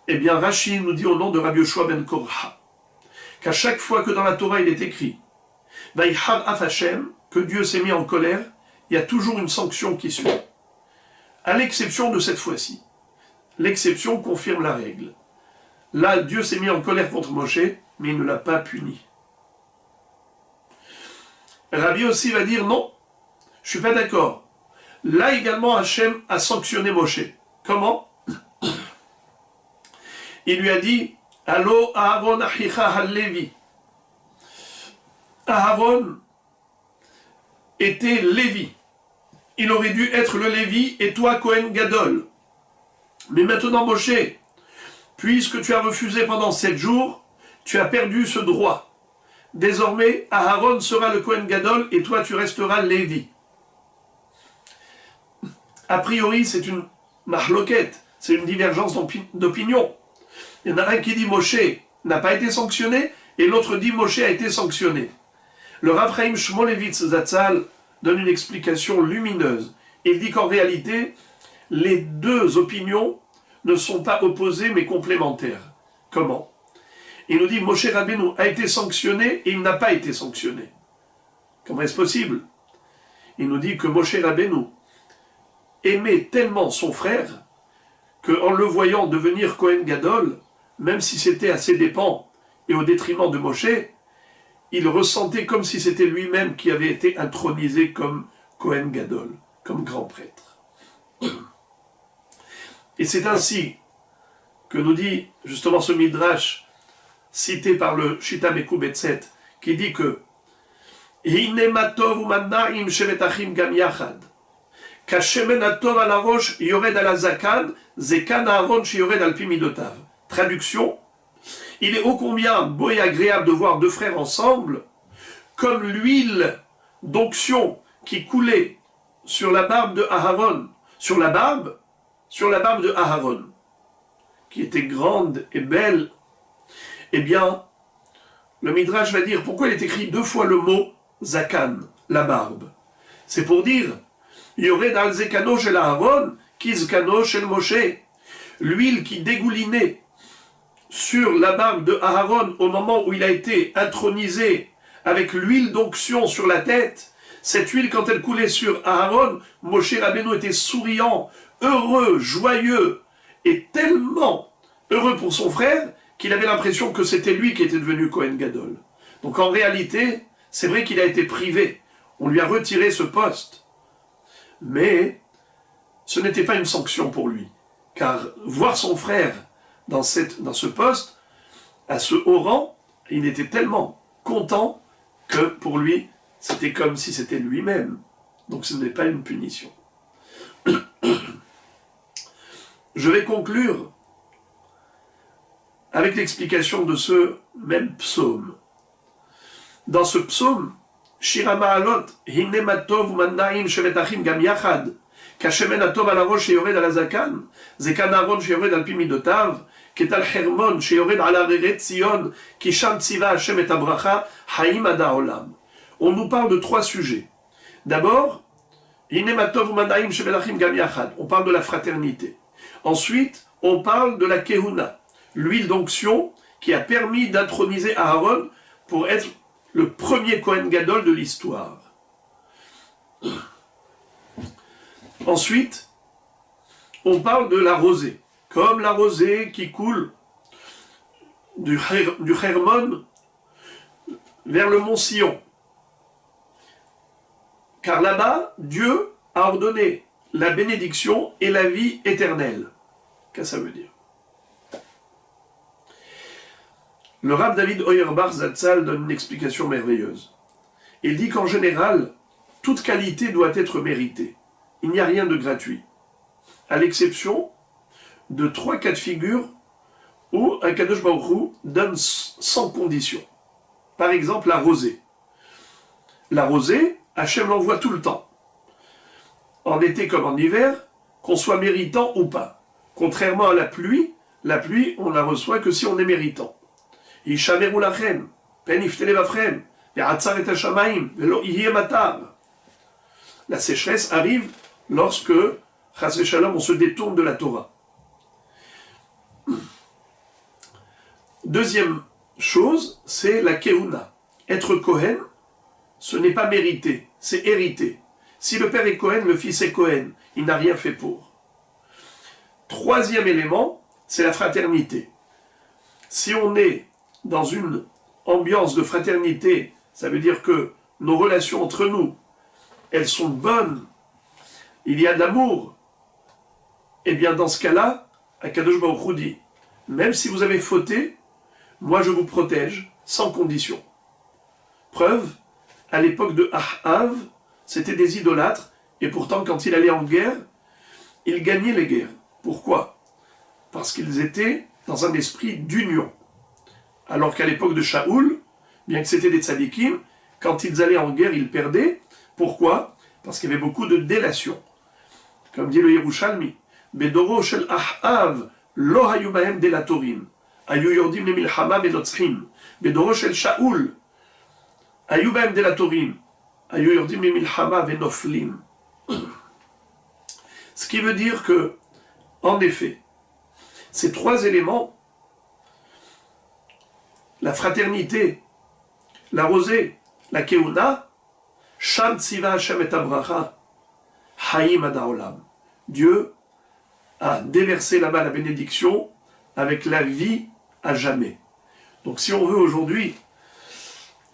Eh bien, Rashi nous dit au nom de Rabbi Yoshua ben Korha, qu'à chaque fois que dans la Torah il est écrit Vaïchar af Hashem, que Dieu s'est mis en colère, il y a toujours une sanction qui suit. À l'exception de cette fois-ci. L'exception confirme la règle. Là, Dieu s'est mis en colère contre Moshe, mais il ne l'a pas puni. Rabbi aussi va dire non, je suis pas d'accord. Là également, Hachem a sanctionné Moshe. Comment? Il lui a dit Allo Aaron achicha ha-Lévi. Aaron était Lévi. Il aurait dû être le Lévi et toi Kohen Gadol. Mais maintenant Moshe, puisque tu as refusé pendant 7 jours, tu as perdu ce droit. Désormais, Aaron sera le Kohen Gadol et toi tu resteras Lévi. A priori, c'est une mahloket, c'est une divergence d'opinion. Il y en a un qui dit Moshe n'a pas été sanctionné et l'autre dit Moshe a été sanctionné. Le Rav Chaim Shmolevitz Zatzal donne une explication lumineuse. Il dit qu'en réalité, les deux opinions ne sont pas opposées mais complémentaires. Comment? Il nous dit Moshe Rabbeinu a été sanctionné et il n'a pas été sanctionné. Comment est-ce possible? Il nous dit que Moshe Rabbeinu aimait tellement son frère qu'en le voyant devenir Kohen Gadol, même si c'était à ses dépens et au détriment de Moshe, il ressentait comme si c'était lui-même qui avait été intronisé comme Kohen Gadol, comme grand prêtre. Et c'est ainsi que nous dit justement ce Midrash, cité par le Shita Mekubetset, qui dit que Hine matov u'manaim shevet achim gam yachad. Kashemen atov al harosh yored al hazakan, zekan haaron sheyored al pi midotav. Traduction, il est ô combien beau et agréable de voir deux frères ensemble, comme l'huile d'onction qui coulait sur la barbe de Aharon, sur la barbe de Aharon, qui était grande et belle. Eh bien, le Midrash va dire pourquoi il est écrit deux fois le mot Zakan, la barbe. C'est pour dire Yored al zekano shel Aharon, kizkano shel Moshe. L'huile qui dégoulinait sur la barbe de Aharon au moment où il a été intronisé avec l'huile d'onction sur la tête, cette huile quand elle coulait sur Aharon, Moshe Rabbeinu était souriant, heureux, joyeux et tellement heureux pour son frère qu'il avait l'impression que c'était lui qui était devenu Kohen Gadol. Donc en réalité, c'est vrai qu'il a été privé, on lui a retiré ce poste, mais ce n'était pas une sanction pour lui, car voir son frère dans ce poste, à ce haut rang, il était tellement content que pour lui, c'était comme si c'était lui-même. Donc ce n'est pas une punition. Je vais conclure avec l'explication de ce même psaume. Dans ce psaume, Shira Ma'alot, Hine matov u'manaim shevet achim gam yachad, kashemen atov al harosh sheyored al hazakan, zekan haaron sheyored al pi midotav, ketal hermon sheyored al hareret Tzion, ki sham tziva Hashem et abracha, haim ad haolam. On nous parle de trois sujets. D'abord, Hine matov u'manaim shevet achim gam yachad. On parle de la fraternité. Ensuite, on parle de la kehuna, l'huile d'onction qui a permis d'introniser Aaron pour être le premier Kohen Gadol de l'histoire. Ensuite, on parle de la rosée, comme la rosée qui coule du Hermon vers le mont Sion. Car là-bas, Dieu a ordonné la bénédiction et la vie éternelle. Qu'est-ce que ça veut dire? Le Rav David Auerbach Zatzal donne une explication merveilleuse. Il dit qu'en général, toute qualité doit être méritée. Il n'y a rien de gratuit. À l'exception de 3 cas de figure où Akadosh Baruch Hu donne sans condition. Par exemple, la rosée. La rosée, Hachem l'envoie tout le temps. En été comme en hiver, qu'on soit méritant ou pas. Contrairement à la pluie, on la reçoit que si on est méritant. Yishameru lachem, pen iftele vafrem, ve'atzar et hashamaim, ve'lo yihye matar. La sécheresse arrive lorsque, chas v'shalom, on se détourne de la Torah. Deuxième chose, c'est la keuna. Être Kohen, ce n'est pas mérité, c'est hérité. Si le père est Kohen, le fils est Kohen. Il n'a rien fait pour. Troisième élément, c'est la fraternité. Si on est dans une ambiance de fraternité, ça veut dire que nos relations entre nous, elles sont bonnes, il y a de l'amour, et bien dans ce cas-là, Akadosh Baruch Hu dit, même si vous avez fauté, moi je vous protège, sans condition. Preuve, à l'époque de Ahav, c'était des idolâtres, et pourtant quand il allait en guerre, il gagnait les guerres. Pourquoi? Parce qu'ils étaient dans un esprit d'union. Alors qu'à l'époque de Shaoul, bien que c'était des tzadikim, quand ils allaient en guerre, ils perdaient. Pourquoi? Parce qu'il y avait beaucoup de délations. Comme dit le Yerushalmi, Bedoro shel Ahav lo hayu bahem delatorim, hayu yordim le milchama benotzchim. Bedoro shel Shaoul hayu bahem delatorim, hayu yordim le milchama benoflim. Ce qui veut dire que, en effet, ces trois éléments, la fraternité, la rosée, la keuna, Sham tziva Hashem et abracha, haïm ad haolam. Dieu a déversé là-bas la bénédiction avec la vie à jamais. Donc si on veut aujourd'hui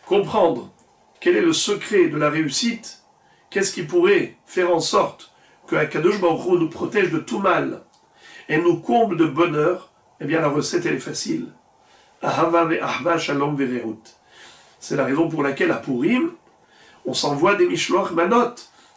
comprendre quel est le secret de la réussite, qu'est-ce qui pourrait faire en sorte que Akadosh Baruch Hu nous protège de tout mal et nous comble de bonheur, eh bien la recette elle est facile. Ahava ve'ahva shalom ve'reut. C'est la raison pour laquelle à Purim, on s'envoie des mishloach manot,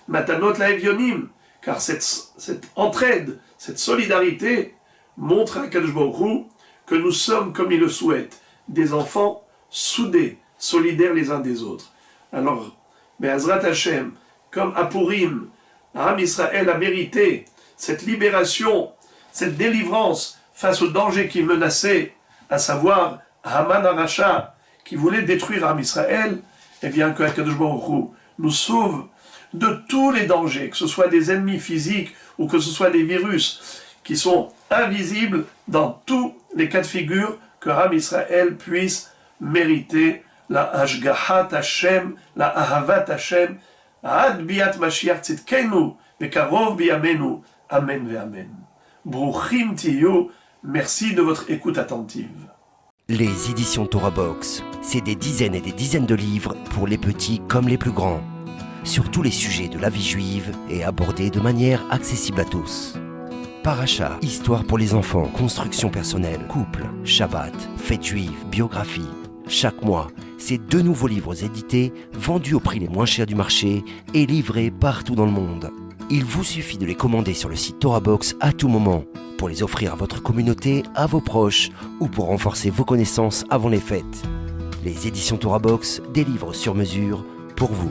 matanot laevionim, car cette entraide, cette solidarité montre à Akadosh Baruch Hu que nous sommes, comme il le souhaite, des enfants soudés, solidaires les uns des autres. Alors, Be'ezrat Hashem, comme à Purim, Am Israël a mérité cette libération, cette délivrance face au danger qui menaçait, à savoir Haman Aracha, qui voulait détruire Am Israël, eh bien que Akadosh Baruch Hu nous sauve de tous les dangers, que ce soit des ennemis physiques ou que ce soit des virus qui sont invisibles dans tous les cas de figure, que Am Israël puisse mériter la Hashgahat Hashem, la Ahavat Hashem, Ad biat Mashiach tzidkenu, vekarov biyamenu, Amen ve Amen. Bruchim tiyu, merci de votre écoute attentive. Les éditions Torah Box, c'est des dizaines et des dizaines de livres pour les petits comme les plus grands, sur tous les sujets de la vie juive et abordés de manière accessible à tous. Paracha, histoire pour les enfants, construction personnelle, couple, Shabbat, fête juive, biographie. Chaque mois, c'est 2 nouveaux livres édités, vendus au prix les moins chers du marché et livrés partout dans le monde. Il vous suffit de les commander sur le site Torah Box à tout moment, pour les offrir à votre communauté, à vos proches ou pour renforcer vos connaissances avant les fêtes. Les éditions Torah Box, des livres sur mesure pour vous.